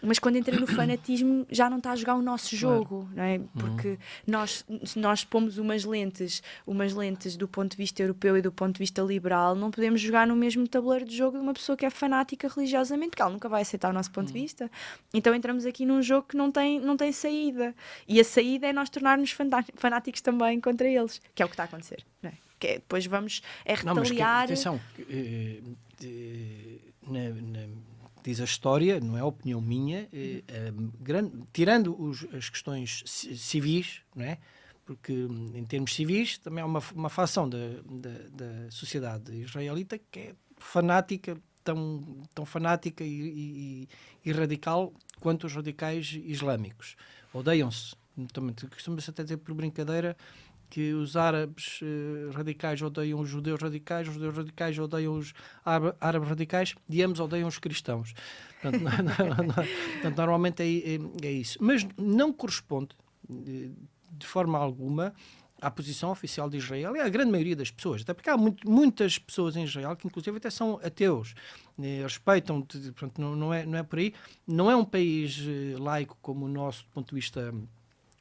Mas quando entra no fanatismo já não está a jogar o nosso jogo, não é? Porque nós pomos umas lentes do ponto de vista europeu e do ponto de vista liberal, não podemos jogar no mesmo tabuleiro de jogo de uma pessoa que é fanática religiosamente, que ela nunca vai aceitar o nosso ponto de vista. Então entramos aqui num jogo que não tem saída. E a saída é nós tornar-nos fanáticos também contra eles, que é o que está a acontecer, não é? Que é, depois vamos retaliar... Atenção, diz a história, não é a opinião minha, tirando as questões civis, não é? Porque em termos civis também há uma facção da sociedade israelita que é fanática, tão fanática e e radical quanto os radicais islâmicos. Odeiam-se. Costuma-se até dizer por brincadeira que os árabes radicais odeiam os judeus radicais odeiam os árabes radicais e ambos odeiam os cristãos. Portanto, portanto, normalmente é isso. Mas não corresponde de forma alguma à posição oficial de Israel e à grande maioria das pessoas. Até porque há muitas pessoas em Israel que inclusive até são ateus. Respeitam, portanto, não é por aí. Não é um país laico como o nosso do ponto de vista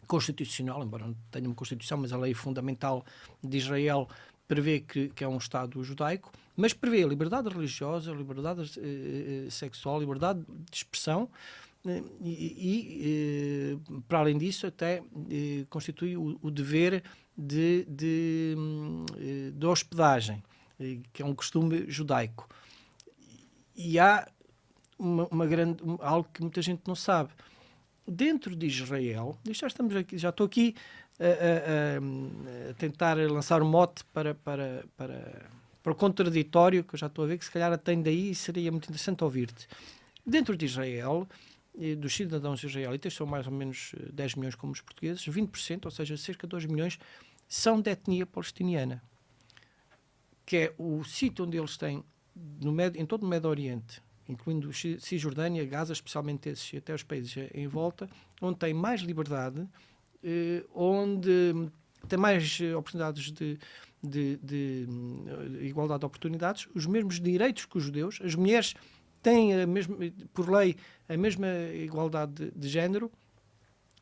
constitucional, embora não tenha uma constituição, mas a lei fundamental de Israel prevê que é um Estado judaico, mas prevê a liberdade religiosa, a liberdade sexual, a liberdade de expressão e para além disso, até constitui o dever de hospedagem, que é um costume judaico. E há algo que muita gente não sabe. Dentro de Israel, já estou aqui a tentar lançar um mote para o contraditório, que eu já estou a ver que se calhar tem daí e seria muito interessante ouvir-te. Dentro de Israel, dos cidadãos israelitas, são mais ou menos 10 milhões como os portugueses, 20%, ou seja, cerca de 2 milhões, são de etnia palestiniana, que é o sítio onde eles têm, em todo o Médio Oriente, incluindo Cisjordânia, Gaza, especialmente esses, e até os países em volta, onde tem mais liberdade, onde tem mais oportunidades de igualdade de oportunidades, os mesmos direitos que os judeus, as mulheres têm, por lei, a mesma igualdade de género,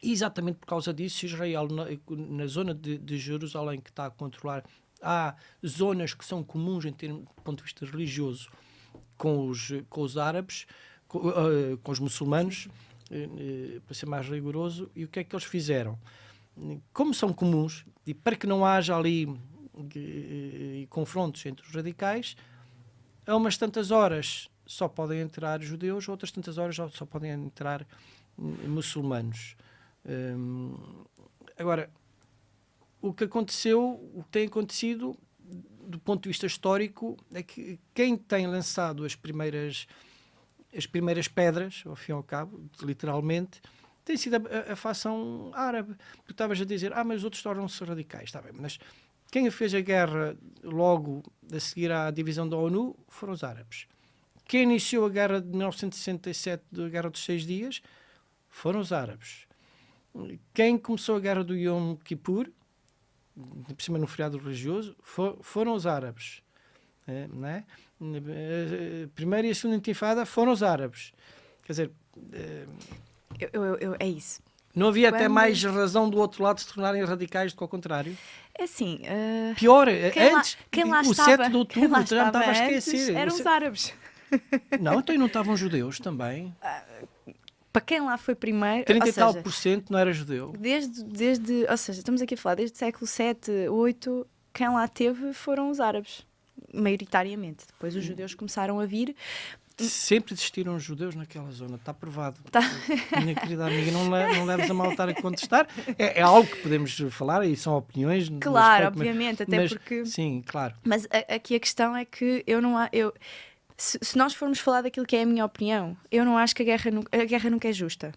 e exatamente por causa disso, Israel, na zona de Jerusalém que está a controlar, há zonas que são comuns em termos, do ponto de vista religioso, com os árabes, com os muçulmanos, para ser mais rigoroso. E o que é que eles fizeram? Como são comuns, e para que não haja ali confrontos entre os radicais, a umas tantas horas só podem entrar judeus, outras tantas horas só podem entrar muçulmanos. Agora, o que tem acontecido do ponto de vista histórico é que quem tem lançado as primeiras pedras, ao fim e ao cabo, literalmente, tem sido a facção árabe. Tu estavas a dizer, mas os outros tornam-se radicais. Está bem, mas quem fez a guerra logo a seguir à divisão da ONU foram os árabes. Quem iniciou a guerra de 1967, a Guerra dos 6 Dias, foram os árabes. Quem começou a guerra do Yom Kippur, por cima no feriado religioso, foram os árabes. Não é? A primeira e a segunda intifada foram os árabes. Quer dizer... é isso. Não havia até mais razão do outro lado de se tornarem radicais do que ao contrário? É assim... Pior, antes, o 7 de outubro, já me estava a esquecer. Eram os árabes. Não, então não estavam judeus também? Para quem lá foi primeiro... 30 e tal por cento não era judeu? Ou seja, estamos aqui a falar desde o século 7, 8, quem lá teve foram os árabes, maioritariamente. Depois os judeus começaram a vir. Sempre existiram judeus naquela zona, está provado. Minha querida amiga, não leves a mal estar a contestar. É algo que podemos falar e são opiniões. Claro, obviamente, até porque... Sim, claro. Mas aqui a questão é que se nós formos falar daquilo que é a minha opinião, eu não acho que a guerra nunca é justa.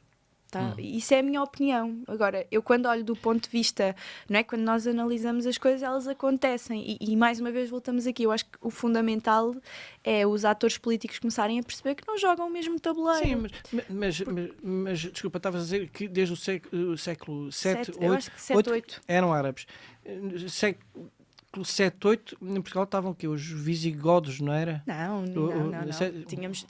Tá? Isso é a minha opinião. Agora, eu quando olho do ponto de vista, não é? Quando nós analisamos as coisas, elas acontecem. E mais uma vez voltamos aqui. Eu acho que o fundamental é os atores políticos começarem a perceber que não jogam o mesmo tabuleiro. Sim, mas desculpa, estavas a dizer que desde o século 7, 8 eram árabes. Século 7, 8, em Portugal estavam aqui os visigodos, não era? Não. Tínhamos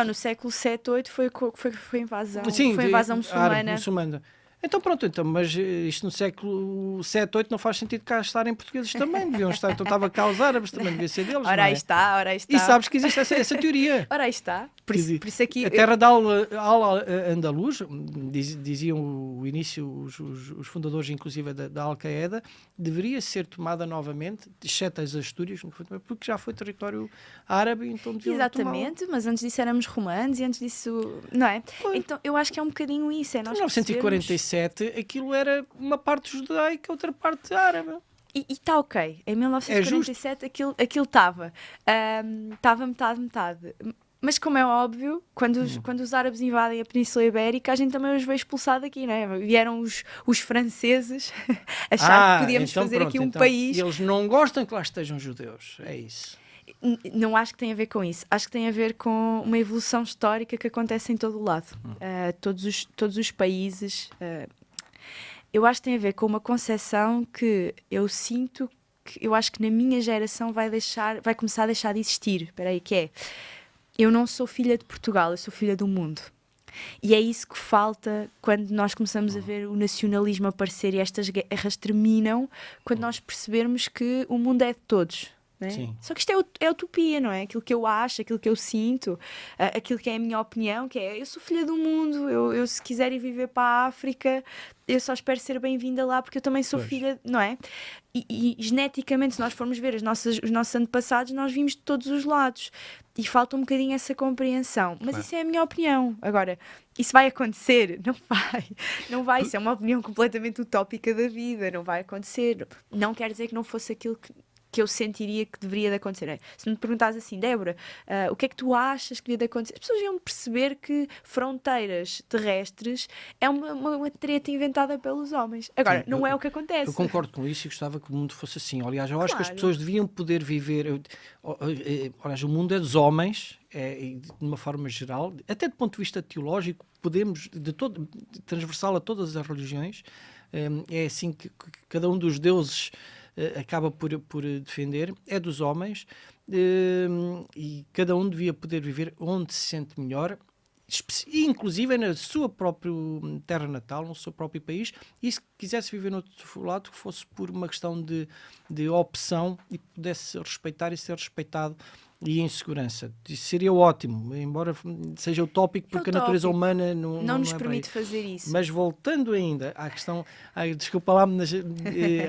no século 7, 8 foi invasão. Sim, foi invasão muçulmana. Então pronto, mas isto no século 7, 8 não faz sentido cá estarem portugueses também, deviam estar, então estava cá os árabes, também devia ser deles. Ora aí está. E sabes que existe essa teoria. Ora aí está. Por isso aqui... A terra de Al-Andalus, diziam o início, os fundadores inclusive da Al-Qaeda, deveria ser tomada novamente, exceto as Astúrias, porque já foi território árabe, então deviam Exatamente, mas antes disso éramos romanos e antes disso, não é? Pois. Então eu acho que é um bocadinho isso. Em 1947 aquilo era uma parte judaica, outra parte árabe. E está ok. Em 1947 aquilo estava. Estava metade. Mas como é óbvio, quando os árabes invadem a Península Ibérica, a gente também os vê expulsar daqui, não é? Vieram os franceses achar que podíamos então, fazer pronto, aqui um então, país. eles não gostam que lá estejam judeus, é isso. Não acho que tem a ver com isso. Acho que tem a ver com uma evolução histórica que acontece em todo o lado. Todos os países. Eu acho que tem a ver com uma concepção que eu sinto que eu acho que na minha geração vai começar a deixar de existir. Espera aí, que é... Eu não sou filha de Portugal, eu sou filha do mundo. E é isso que falta quando nós começamos a ver o nacionalismo aparecer e estas guerras terminam, quando nós percebermos que o mundo é de todos. Não é? Só que isto é utopia, não é? Aquilo que eu acho, aquilo que eu sinto, aquilo que é a minha opinião, que é, eu sou filha do mundo, eu se quiser ir viver para a África, eu só espero ser bem-vinda lá, porque eu também sou filha, não é? E geneticamente, se nós formos ver os nossos antepassados, nós vimos de todos os lados. E falta um bocadinho essa compreensão. Mas isso é a minha opinião. Agora, isso vai acontecer? Não vai. Não vai. Isso é uma opinião completamente utópica da vida. Não vai acontecer. Não quer dizer que não fosse aquilo que eu sentiria que deveria de acontecer. Se me perguntares assim, Débora, o que é que tu achas que devia de acontecer? As pessoas iam perceber que fronteiras terrestres é uma treta inventada pelos homens. Agora, não é o que acontece. Eu concordo com isso e gostava que o mundo fosse assim. Aliás, eu acho que as pessoas deviam poder viver... Aliás, o mundo é dos homens, de uma forma geral, até do ponto de vista teológico, podemos, transversal a todas as religiões, é assim que cada um dos deuses acaba por defender, é dos homens, e cada um devia poder viver onde se sente melhor, inclusive na sua própria terra natal, no seu próprio país, e se quisesse viver no outro lado, que fosse por uma questão de opção e pudesse respeitar e ser respeitado e em segurança. Isso seria ótimo, embora seja utópico, porque a natureza humana não nos é permite fazer isso. Mas voltando ainda à questão, desculpa lá, mas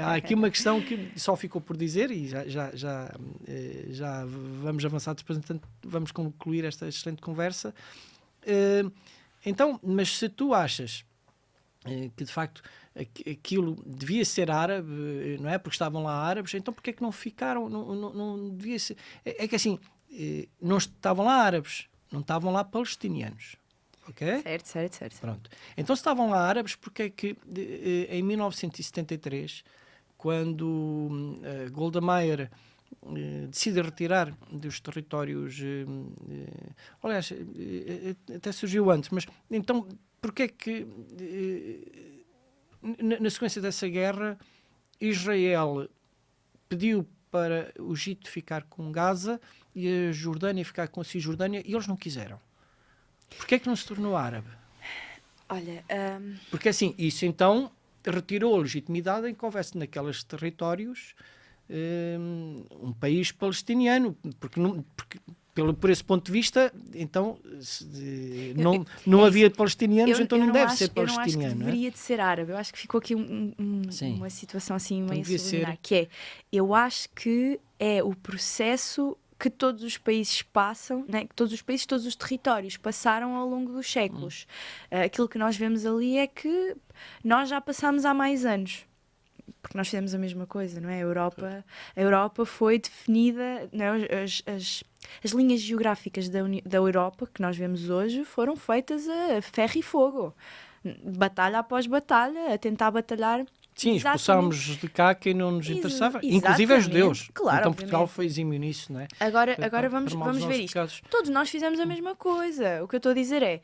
há aqui uma questão que só ficou por dizer e já vamos avançar, depois, portanto, vamos concluir esta excelente conversa. Então, mas se tu achas que de facto aquilo devia ser árabe, não é? Porque estavam lá árabes, então porque é que não ficaram? Não devia ser. É que assim, não estavam lá árabes, não estavam lá palestinianos. Ok? Certo. Pronto. Então, se estavam lá árabes, porque é que em 1973, quando Golda Meir decide retirar dos territórios, aliás, até surgiu antes, mas então, porque é que na sequência dessa guerra Israel pediu para o Egito ficar com Gaza e a Jordânia ficar com a Cisjordânia e eles não quiseram? Porque é que não se tornou árabe? Olha, porque assim, isso então retirou a legitimidade em que houvesse naqueles territórios um país palestiniano, porque por esse ponto de vista, então não havia palestinianos, então não deve ser palestiniano. Eu não acho que deveria de ser árabe. Eu acho que ficou aqui uma situação assim meio subliminar, que é, eu acho que é o processo que todos os países passam, né? Que todos os países, todos os territórios passaram ao longo dos séculos. Aquilo que nós vemos ali é que nós já passámos há mais anos. Porque nós fizemos a mesma coisa, não é? A Europa foi definida, não é? As linhas geográficas da Europa que nós vemos hoje foram feitas a ferro e fogo. Batalha após batalha, a tentar batalhar. Sim, expulsámos de cá quem não nos interessava, inclusive os judeus. Claro, então obviamente. Portugal foi exímio nisso, não é? Agora vamos ver isto. Todos nós fizemos a mesma coisa. O que eu estou a dizer é...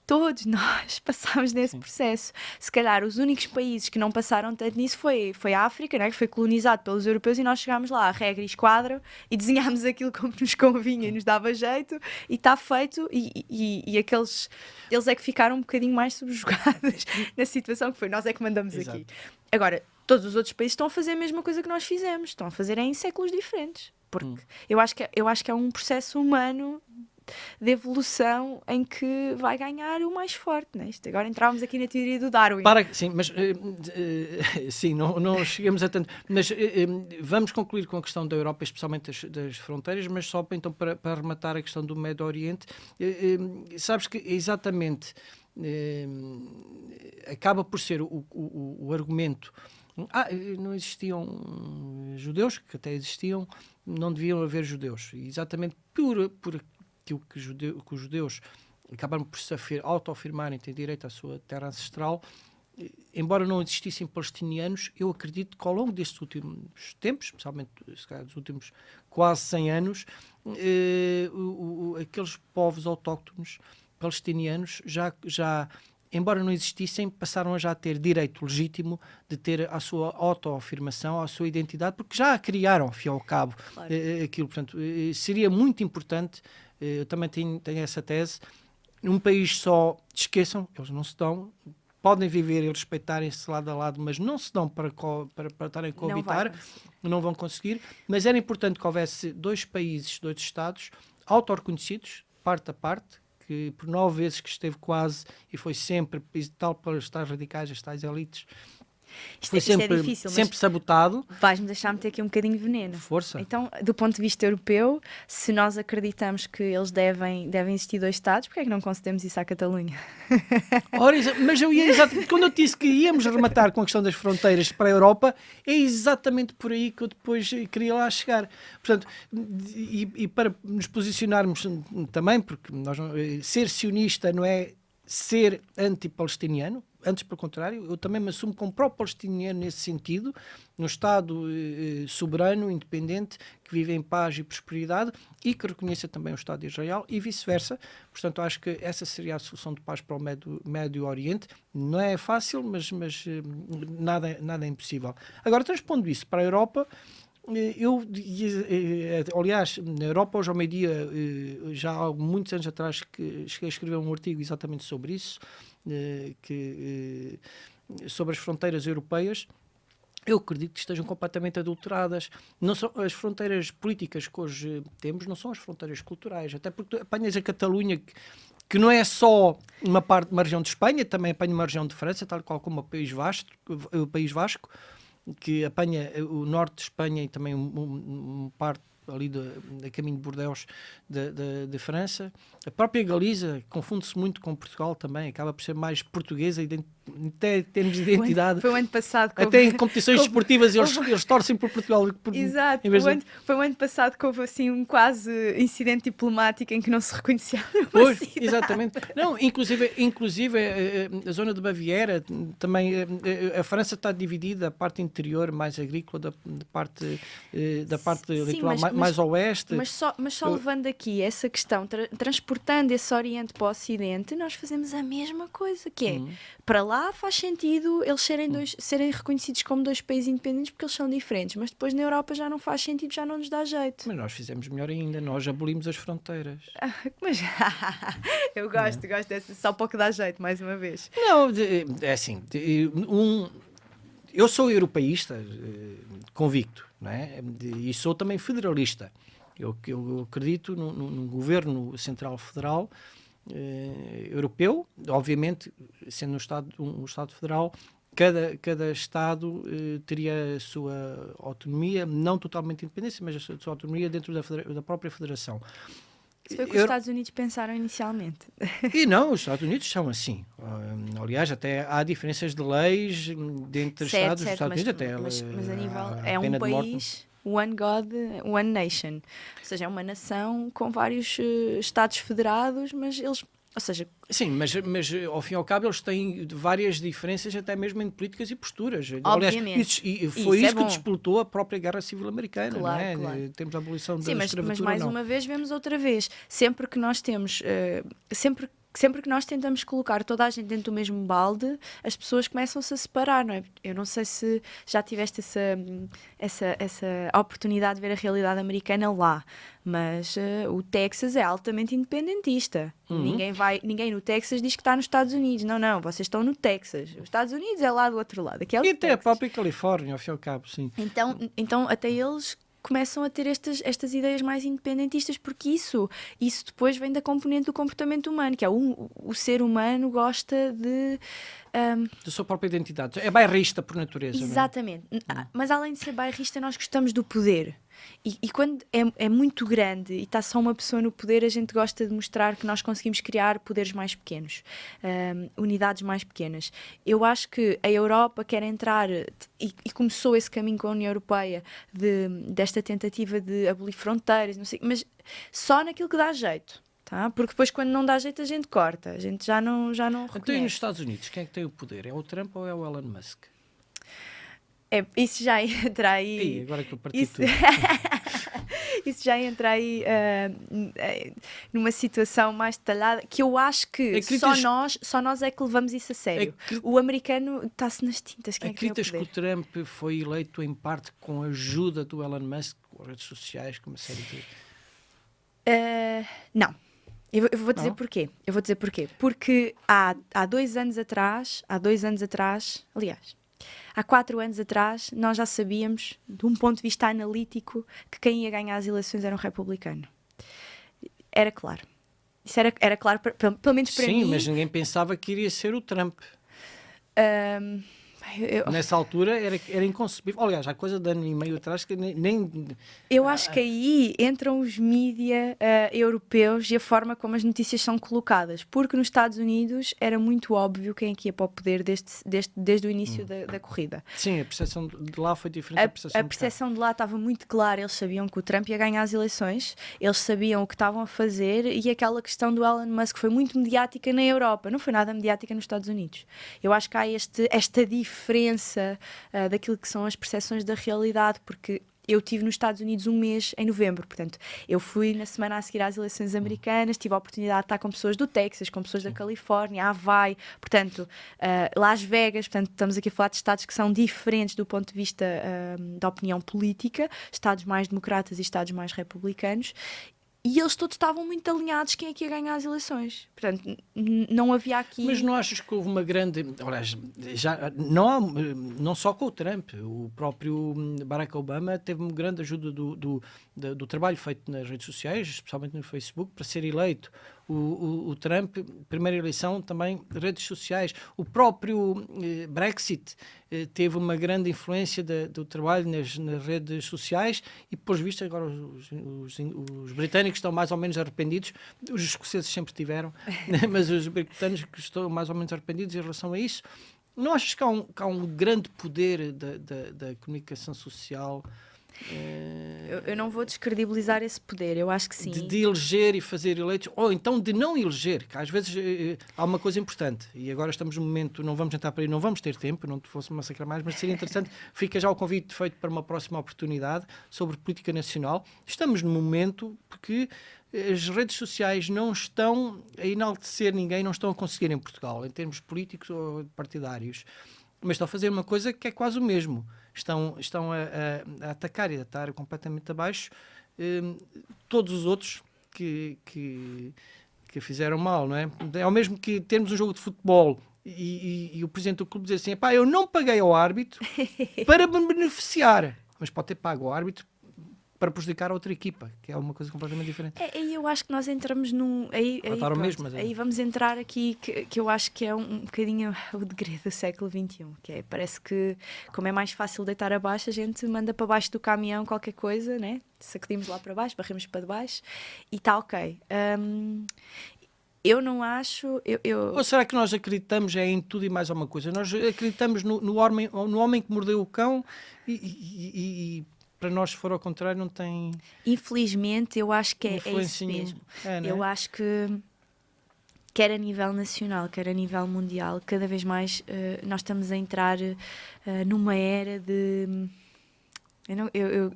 todos nós passámos nesse processo. Se calhar os únicos países que não passaram tanto nisso foi a África, né? Que foi colonizado pelos europeus e nós chegámos lá a regra e esquadro e desenhámos aquilo como nos convinha e nos dava jeito e está feito e aqueles... Eles é que ficaram um bocadinho mais subjugados na situação que foi. Nós é que mandamos aqui. Agora, todos os outros países estão a fazer a mesma coisa que nós fizemos. Estão a fazer em séculos diferentes. Porque eu acho que é um processo humano de evolução em que vai ganhar o mais forte, não é? Agora entrávamos aqui na teoria do Darwin. Sim, mas sim, não chegamos a tanto. Mas vamos concluir com a questão da Europa, especialmente das fronteiras, mas só então para arrematar a questão do Médio Oriente. Sabes que exatamente acaba por ser o argumento. Não existiam judeus, que até existiam, não deviam haver judeus. Exatamente por que os judeus acabaram por se autoafirmarem, têm direito à sua terra ancestral. Embora não existissem palestinianos, eu acredito que ao longo destes últimos tempos, especialmente se calhar, dos últimos quase 100 anos, aqueles povos autóctonos palestinianos já, embora não existissem, passaram a já ter direito legítimo de ter a sua autoafirmação, a sua identidade, porque já a criaram, ao fim e ao cabo, Claro. aquilo. Portanto, seria muito importante, eu também tenho essa tese, num país só, esqueçam, eles não se dão, podem viver e respeitarem-se lado a lado, mas não se dão para estarem a coabitar, não vão conseguir, mas era importante que houvesse 2 países, 2 Estados, auto-reconhecidos, parte a parte, que por 9 vezes que esteve quase, e foi sempre, tal para os tais radicais, as tais elites, foi Isto é sempre, difícil, sempre sabotado. vais-me deixar meter aqui um bocadinho de veneno. Força. Então, do ponto de vista europeu, se nós acreditamos que eles devem existir 2 Estados, porque é que não concedemos isso à Catalunha? Ora, mas eu ia exatamente, quando eu disse que íamos rematar com a questão das fronteiras para a Europa, é exatamente por aí que eu depois queria lá chegar. Portanto, e para nos posicionarmos também, porque ser sionista não é ser anti-palestiniano, antes, pelo contrário, eu também me assumo como pró-palestiniano nesse sentido, num Estado soberano, independente, que vive em paz e prosperidade e que reconheça também o Estado de Israel e vice-versa. Portanto, acho que essa seria a solução de paz para o Médio Oriente. Não é fácil, mas nada é impossível. Agora, transpondo isso para a Europa, aliás, na Europa, hoje ao meio-dia, já há muitos anos atrás, que cheguei a escrever um artigo exatamente sobre isso, sobre as fronteiras europeias. Eu acredito que estejam completamente adulteradas. Não são, as fronteiras políticas que hoje temos não são as fronteiras culturais, até porque tu apanhas a Catalunha, que não é só uma região de Espanha, também apanha uma região de França, tal qual como o País Vasco, que apanha o norte de Espanha e também uma parte ali a caminho de Bordeaux de França. A própria Galiza confunde-se muito com Portugal também, acaba por ser mais portuguesa, até em termos de identidade. Foi o ano passado que até em competições esportivas eles torcem por Portugal. Exato, foi o ano passado que houve assim um quase incidente diplomático em que não se reconhecia. Pois, exatamente. Não, inclusive a zona de Baviera, também a França está dividida, a parte interior mais agrícola da parte litoral mais a oeste. Mas só levando aqui essa questão, transportando esse Oriente para o Ocidente, nós fazemos a mesma coisa, que é, para lá faz sentido eles serem reconhecidos como 2 países independentes porque eles são diferentes, mas depois na Europa já não faz sentido, já não nos dá jeito. Mas nós fizemos melhor ainda, nós abolimos as fronteiras. Mas eu gosto dessa, só para o que dá jeito, mais uma vez. Não, é assim, eu sou europeísta, convicto, não é? E sou também federalista. Eu acredito num governo central federal europeu, obviamente, sendo um Estado federal, cada Estado teria a sua autonomia, não totalmente independência, mas a sua autonomia dentro da própria Federação. Isso foi o que os Estados Unidos pensaram inicialmente. E não, os Estados Unidos são assim. Aliás, até há diferenças de leis entre Estados. Os Estados Unidos até mas a nível é um país, one God, one nation. Ou seja, é uma nação com vários Estados federados, mas eles... Ou seja... Sim, mas ao fim e ao cabo eles têm várias diferenças até mesmo em políticas e posturas. Obviamente. Aliás, foi isso que disputou a própria Guerra Civil Americana, claro, não é? Claro. Temos a abolição da escravatura. Mas mais uma vez vemos outra vez. Sempre que nós temos... Sempre que nós tentamos colocar toda a gente dentro do mesmo balde, as pessoas começam-se a separar, não é? Eu não sei se já tiveste essa oportunidade de ver a realidade americana lá, mas o Texas é altamente independentista. Ninguém no Texas diz que está nos Estados Unidos. Não, vocês estão no Texas. Os Estados Unidos é lá do outro lado. Aqui é o e até Texas. a própria Califórnia, ao fim e ao cabo, sim. Então até eles começam a ter estas ideias mais independentistas, porque isso depois vem da componente do comportamento humano, que é o ser humano gosta de... da sua própria identidade. É bairrista por natureza. Exatamente. Não é? Mas além de ser bairrista, nós gostamos do poder. E quando é muito grande e está só uma pessoa no poder, a gente gosta de mostrar que nós conseguimos criar poderes mais pequenos, unidades mais pequenas. Eu acho que a Europa quer entrar, e começou esse caminho com a União Europeia, desta tentativa de abolir fronteiras, não sei, mas só naquilo que dá jeito. tá? Porque depois quando não dá jeito a gente corta, a gente já não Então, e nos reconhece. Estados Unidos, quem é que tem o poder? É o Trump ou é o Elon Musk? Isso já entra aí... Ih, agora que eu parti Isso, tudo. isso já entra aí numa situação mais detalhada, que eu acho que só nós é que levamos isso a sério. O americano está-se nas tintas. Quem é que tem o Acreditas que poder? o Trump foi eleito em parte com a ajuda do Elon Musk, com as redes sociais, com uma série de... Não. Eu vou dizer Não? porquê. Eu vou dizer porquê. Porque há 2 anos atrás, aliás, há 4 anos atrás, nós já sabíamos, de um ponto de vista analítico, que quem ia ganhar as eleições era um republicano. Era claro. Isso era claro, pelo menos para mim. Sim, mas ninguém pensava que iria ser o Trump. Nessa altura era inconcebível. Aliás, há coisa de ano e meio atrás que nem... Eu acho que aí entram os mídia europeus e a forma como as notícias são colocadas, porque nos Estados Unidos era muito óbvio quem é que ia para o poder desde o início da corrida. Sim, a percepção de lá foi diferente da percepção A percepção de lá estava muito clara, eles sabiam que o Trump ia ganhar as eleições, eles sabiam o que estavam a fazer, e aquela questão do Elon Musk foi muito mediática na Europa, não foi nada mediática nos Estados Unidos. Eu acho que há esta diferença daquilo que são as percepções da realidade, porque eu estive nos Estados Unidos um mês em novembro, portanto, eu fui na semana a seguir às eleições americanas, tive a oportunidade de estar com pessoas do Texas, com pessoas da Califórnia, Hawaii, portanto, Las Vegas, portanto, estamos aqui a falar de estados que são diferentes do ponto de vista da opinião política, estados mais democratas e estados mais republicanos, e eles todos estavam muito alinhados quem é que ia ganhar as eleições. Portanto, não havia aqui... Mas não achas que houve uma grande... Aliás, já, não só com o Trump, o próprio Barack Obama teve uma grande ajuda do trabalho feito nas redes sociais, especialmente no Facebook, para ser eleito. O Trump, primeira eleição, também redes sociais. O próprio Brexit teve uma grande influência do trabalho nas redes sociais e, por visto, agora os britânicos estão mais ou menos arrependidos. Os escoceses sempre tiveram, mas os britânicos estão mais ou menos arrependidos em relação a isso. Não achas que há um grande poder da comunicação social? Eu não vou descredibilizar esse poder, eu acho que sim. De eleger e fazer eleitos, ou então de não eleger, que às vezes há uma coisa importante, e agora estamos num momento, não vamos entrar para aí, não vamos ter tempo, não te fosse massacrar mais, mas seria interessante, fica já o convite feito para uma próxima oportunidade sobre política nacional. Estamos num momento porque as redes sociais não estão a enaltecer ninguém, não estão a conseguir em Portugal, em termos políticos ou partidários, mas estão a fazer uma coisa que é quase o mesmo. Estão a atacar e a estar completamente abaixo todos os outros que fizeram mal, não é? É o mesmo que termos um jogo de futebol e o presidente do clube dizer assim, eu não paguei ao árbitro para me beneficiar, mas pode ter pago ao árbitro para prejudicar a outra equipa, que é uma coisa completamente diferente. Aí eu acho que nós entramos num... Aí vamos entrar aqui, que eu acho que é um bocadinho o degredo do século XXI, que é, parece que, como é mais fácil deitar abaixo, a gente manda para baixo do caminhão qualquer coisa, né? Sacudimos lá para baixo, barremos para baixo, e está ok. Eu não acho... Ou será que nós acreditamos em tudo e mais alguma coisa? Nós acreditamos no homem que mordeu o cão e para nós, se for ao contrário, não tem... Infelizmente, eu acho que é isso mesmo. Eu acho que quer a nível nacional, quer a nível mundial, cada vez mais nós estamos a entrar numa era de...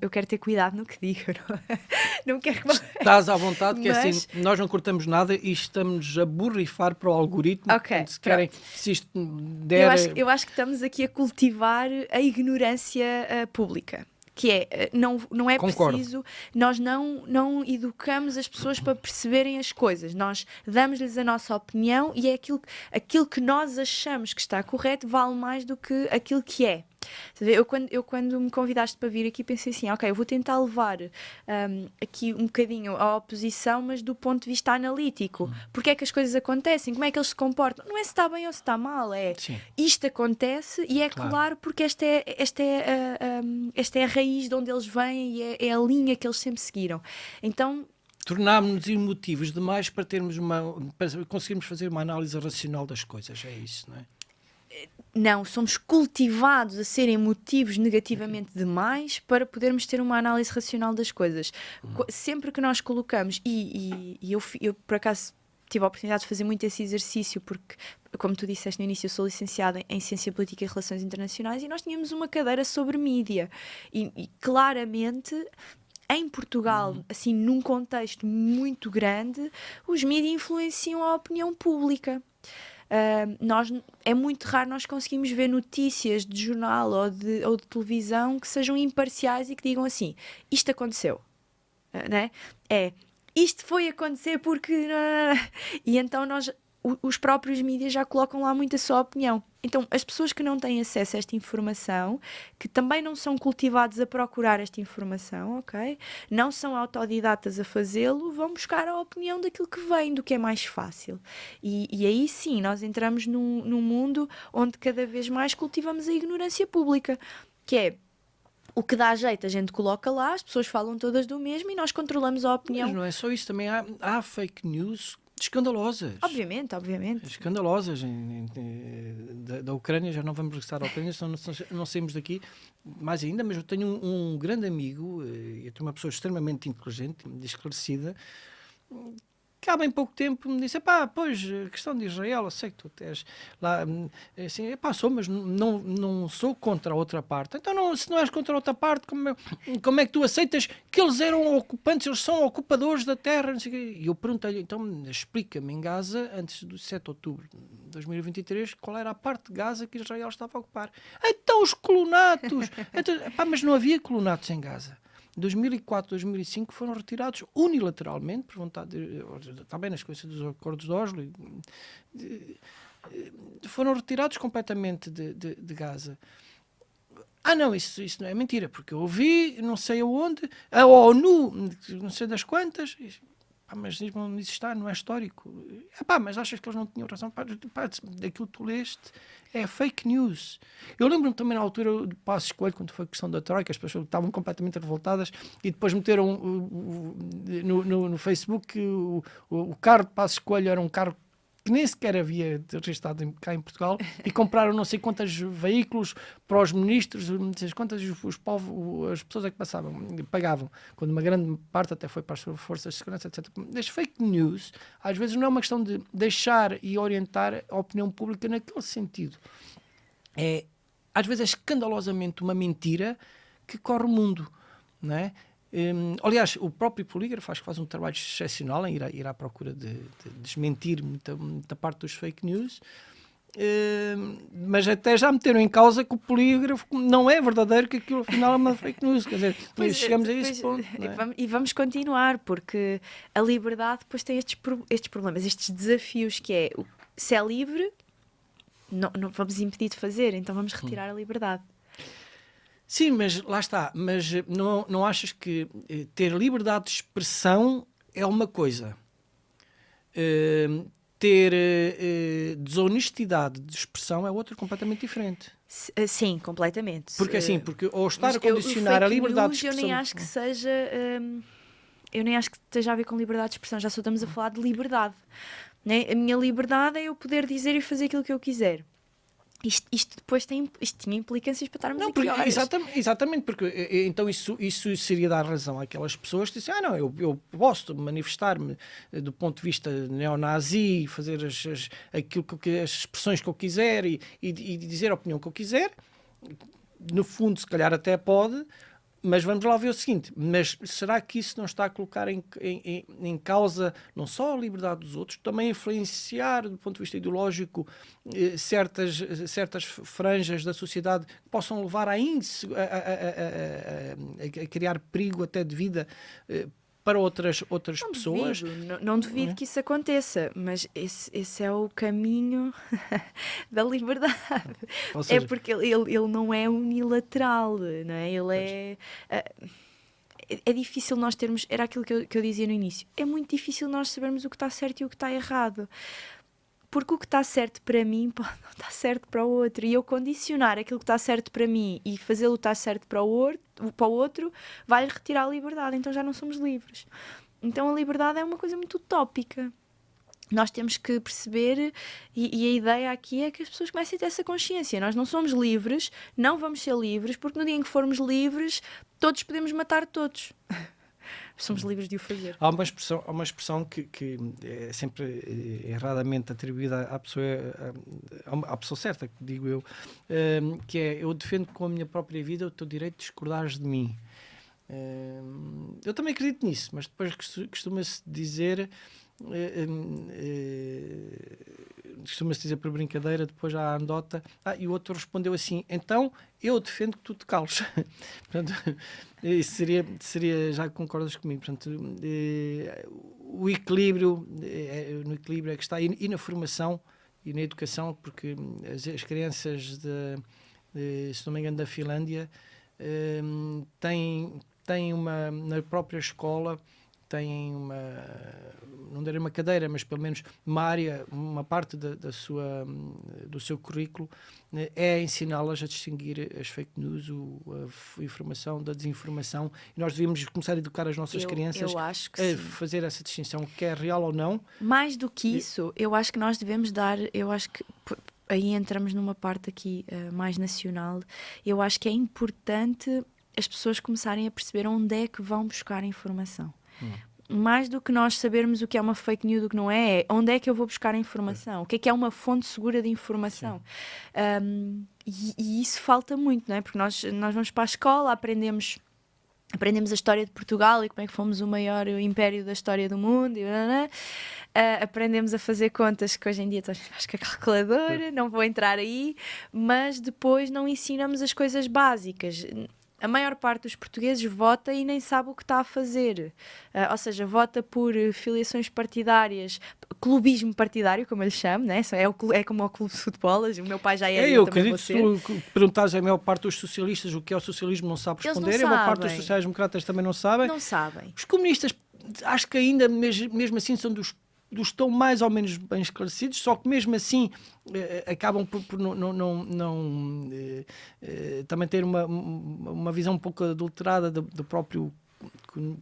Eu quero ter cuidado no que digo. Não quero... Estás à vontade, que é assim, nós não cortamos nada e estamos a borrifar para o algoritmo. Ok, se isto der... Eu acho que estamos aqui a cultivar a ignorância pública. Que é, não é preciso, nós não educamos as pessoas para perceberem as coisas, nós damos-lhes a nossa opinião e é aquilo que nós achamos que está correto vale mais do que aquilo que é. Eu quando me convidaste para vir aqui pensei assim, ok, eu vou tentar levar aqui um bocadinho a oposição, mas do ponto de vista analítico. Porque é que as coisas acontecem, como é que eles se comportam, não é se está bem ou se está mal, isto acontece e é claro porque esta é a raiz de onde eles vêm e é a linha que eles sempre seguiram. Então tornámos-nos emotivos demais para conseguirmos fazer uma análise racional das coisas, é isso, não é? Não, somos cultivados a ser emotivos negativamente demais para podermos ter uma análise racional das coisas. Sempre que nós colocamos, eu por acaso tive a oportunidade de fazer muito esse exercício, porque, como tu disseste no início, eu sou licenciada em Ciência Política e Relações Internacionais, e nós tínhamos uma cadeira sobre mídia. E claramente, em Portugal, assim, num contexto muito grande, os mídias influenciam a opinião pública. É muito raro nós conseguimos ver notícias de jornal ou de televisão que sejam imparciais e que digam assim, isto aconteceu, né? Isto foi acontecer porque... E então os próprios mídias já colocam lá muito a sua opinião. Então, as pessoas que não têm acesso a esta informação, que também não são cultivados a procurar esta informação, ok? Não são autodidatas a fazê-lo, vão buscar a opinião daquilo que vem, do que é mais fácil. E aí sim, nós entramos num mundo onde cada vez mais cultivamos a ignorância pública, que é o que dá jeito, a gente coloca lá, as pessoas falam todas do mesmo e nós controlamos a opinião. Mas não é só isso, também há fake news escandalosas. Obviamente. Escandalosas. Da Ucrânia, já não vamos regressar à Ucrânia, senão não saímos daqui mais ainda, mas eu tenho um grande amigo, e eu tenho uma pessoa extremamente inteligente, esclarecida, que há bem pouco tempo me disse, pois, a questão de Israel, eu sei que tu tens lá, assim, sou, mas não sou contra a outra parte. Então, se não és contra a outra parte, como é que tu aceitas que eles eram ocupantes, eles são ocupadores da terra? Não sei o quê. E eu perguntei-lhe, então, explica-me em Gaza, antes do 7 de outubro de 2023, qual era a parte de Gaza que Israel estava a ocupar. Então, os colonatos! Mas não havia colonatos em Gaza. 2004, 2005 foram retirados unilateralmente, por vontade, também nas coisas dos acordos de Oslo, foram retirados completamente de Gaza. Não, isso não é mentira, porque eu ouvi, não sei aonde, a ONU, não sei das quantas, mas isso está, não é histórico. Mas achas que eles não tinham razão? Daquilo que tu leste é fake news. Eu lembro-me também na altura do Passos Coelho, quando foi a questão da Troika, as pessoas estavam completamente revoltadas e depois meteram no Facebook o carro de Passos Coelho era um carro que nem sequer havia registrado cá em Portugal, e compraram não sei quantos veículos para os ministros, não sei quantas as pessoas é que pagavam, quando uma grande parte até foi para as forças de segurança, etc. As fake news, às vezes não é uma questão de deixar e orientar a opinião pública naquele sentido. Às vezes é escandalosamente uma mentira que corre o mundo, não é? Aliás, o próprio polígrafo acho que faz um trabalho excepcional em ir à procura de desmentir muita parte dos fake news, mas até já meteram em causa que o polígrafo não é verdadeiro, que aquilo afinal é uma fake news. Quer dizer, chegamos a esse ponto. E vamos continuar, porque a liberdade depois tem estes problemas, estes desafios, que é, se é livre, não vamos impedir de fazer, então vamos retirar a liberdade. Sim, mas lá está. Mas não achas que ter liberdade de expressão é uma coisa? Ter desonestidade de expressão é outra completamente diferente. Sim, completamente. Porque ao estar a condicionar a liberdade de expressão... Eu nem acho que seja... eu nem acho que esteja a ver com liberdade de expressão. Já só estamos a falar de liberdade. Né? A minha liberdade é eu poder dizer e fazer aquilo que eu quiser. Isto depois tinha implicâncias para estarmos aqui horas. Exatamente, porque então isso seria dar razão àquelas pessoas que dizem, eu posso manifestar-me do ponto de vista neonazi, fazer as expressões que eu quiser e dizer a opinião que eu quiser. No fundo, se calhar até pode, mas vamos lá ver o seguinte, mas será que isso não está a colocar em causa não só a liberdade dos outros, também influenciar do ponto de vista ideológico certas franjas da sociedade que possam levar a criar perigo até de vida para outras pessoas? Não duvido que isso aconteça, mas esse é o caminho da liberdade. Ou seja, é porque ele não é unilateral, não é? Ele é difícil nós termos... Era aquilo que eu dizia no início. É muito difícil nós sabermos o que está certo e o que está errado. Porque o que está certo para mim pode não estar certo para o outro. E eu condicionar aquilo que está certo para mim e fazê-lo estar certo para o outro vai-lhe retirar a liberdade. Então já não somos livres. Então a liberdade é uma coisa muito utópica. nós temos que perceber, e a ideia aqui é que as pessoas comecem a ter essa consciência. Nós não somos livres, não vamos ser livres, porque no dia em que formos livres, todos podemos matar todos. Somos livres de o fazer. Há uma expressão que é sempre erradamente atribuída à pessoa certa, que digo eu, que é: eu defendo com a minha própria vida o teu direito de discordares de mim. Eu também acredito nisso, mas depois costuma-se dizer por brincadeira, depois há a anedota, e o outro respondeu assim: então eu defendo que tu te cales. Portanto, isso seria, já concordas comigo. Portanto, o equilíbrio, no equilíbrio é que está, e na formação e na educação, porque as crianças se não me engano, da Finlândia, têm na própria escola, têm não darei uma cadeira, mas pelo menos uma parte do seu currículo é ensiná-las a distinguir as fake news, a informação da desinformação, e nós devíamos começar a educar as nossas crianças a fazer essa distinção, que é real ou não. Mais do que isso, eu acho que nós devemos aí entramos numa parte aqui mais nacional. Eu acho que é importante as pessoas começarem a perceber onde é que vão buscar a informação. Mais do que nós sabermos o que é uma fake news, do que não é onde é que eu vou buscar a informação, o que é uma fonte segura de informação. E isso falta muito, não é? Porque nós vamos para a escola, aprendemos a história de Portugal e como é que fomos o maior império da história do mundo, aprendemos a fazer contas, que hoje em dia acho que a calculadora, não vou entrar aí, mas depois não ensinamos as coisas básicas. A maior parte dos portugueses vota e nem sabe o que está a fazer. Ou seja, vota por filiações partidárias, clubismo partidário, como eu lhe chamo, né? É como o clube de futebol. O meu pai já é. Eu acredito que se perguntares à maior parte dos socialistas o que é o socialismo, não sabe responder. E a maior parte dos sociais-democratas também não sabem. Não sabem. Os comunistas, acho que ainda, mesmo assim, são dos estão mais ou menos bem esclarecidos, só que mesmo assim acabam por também ter uma visão um pouco adulterada do próprio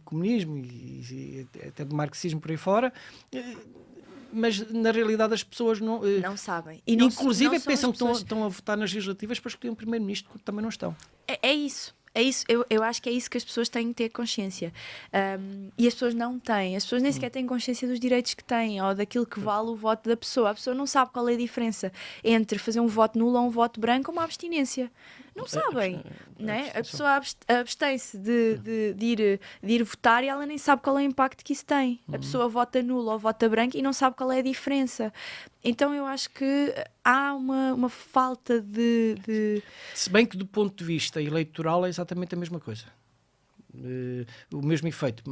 comunismo e até do marxismo por aí fora, mas na realidade as pessoas não sabem. E inclusive pensam que estão a votar nas legislativas para escolher um primeiro-ministro, que também não estão. É isso. É isso, eu acho que é isso que as pessoas têm que ter consciência. E as pessoas não têm. As pessoas nem sequer têm consciência dos direitos que têm ou daquilo que vale o voto da pessoa. A pessoa não sabe qual é a diferença entre fazer um voto nulo ou um voto branco ou uma abstinência. Não sabem, né? A pessoa abstém-se de ir votar e ela nem sabe qual é o impacto que isso tem. A pessoa vota nulo ou vota branco e não sabe qual é a diferença. Então eu acho que há uma falta de... Se bem que do ponto de vista eleitoral é exatamente a mesma coisa. O mesmo efeito.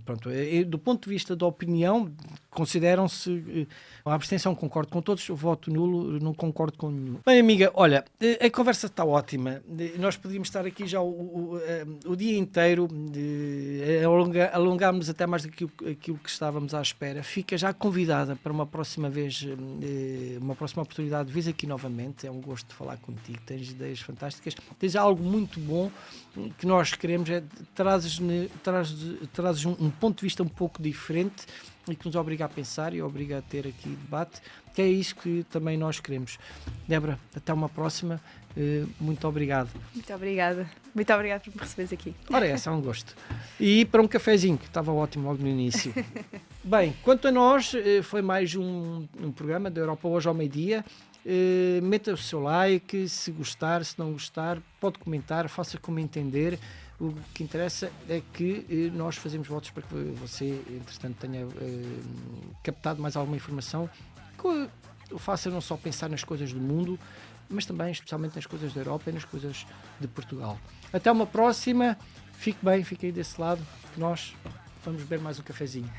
Pronto, do ponto de vista da opinião, consideram-se a abstenção, concordo com todos, o voto nulo não concordo com nenhum. Bem, amiga, olha, a conversa está ótima, nós podíamos estar aqui já o dia inteiro, alongámos até mais do que aquilo que estávamos à espera. Fica já convidada para uma próxima vez, uma próxima oportunidade, vês aqui novamente, é um gosto de falar contigo, tens ideias fantásticas, tens algo muito bom que nós queremos, trazes um ponto de vista um pouco diferente e que nos obriga a pensar e obriga a ter aqui debate, que é isso que também nós queremos. Débora, até uma próxima. Muito obrigado. Muito obrigada. Muito obrigada por me receberes aqui. Ora, é um gosto. E para um cafezinho, que estava ótimo logo no início. Bem, quanto a nós, foi mais um programa da Europa Hoje ao meio-dia. Meta o seu like, se gostar, se não gostar, pode comentar, faça como entender. O que interessa é que nós fazemos votos para que você, entretanto, tenha captado mais alguma informação que o faça não só pensar nas coisas do mundo, mas também, especialmente, nas coisas da Europa e nas coisas de Portugal. Até uma próxima. Fique bem, fique aí desse lado. Nós vamos beber mais um cafezinho.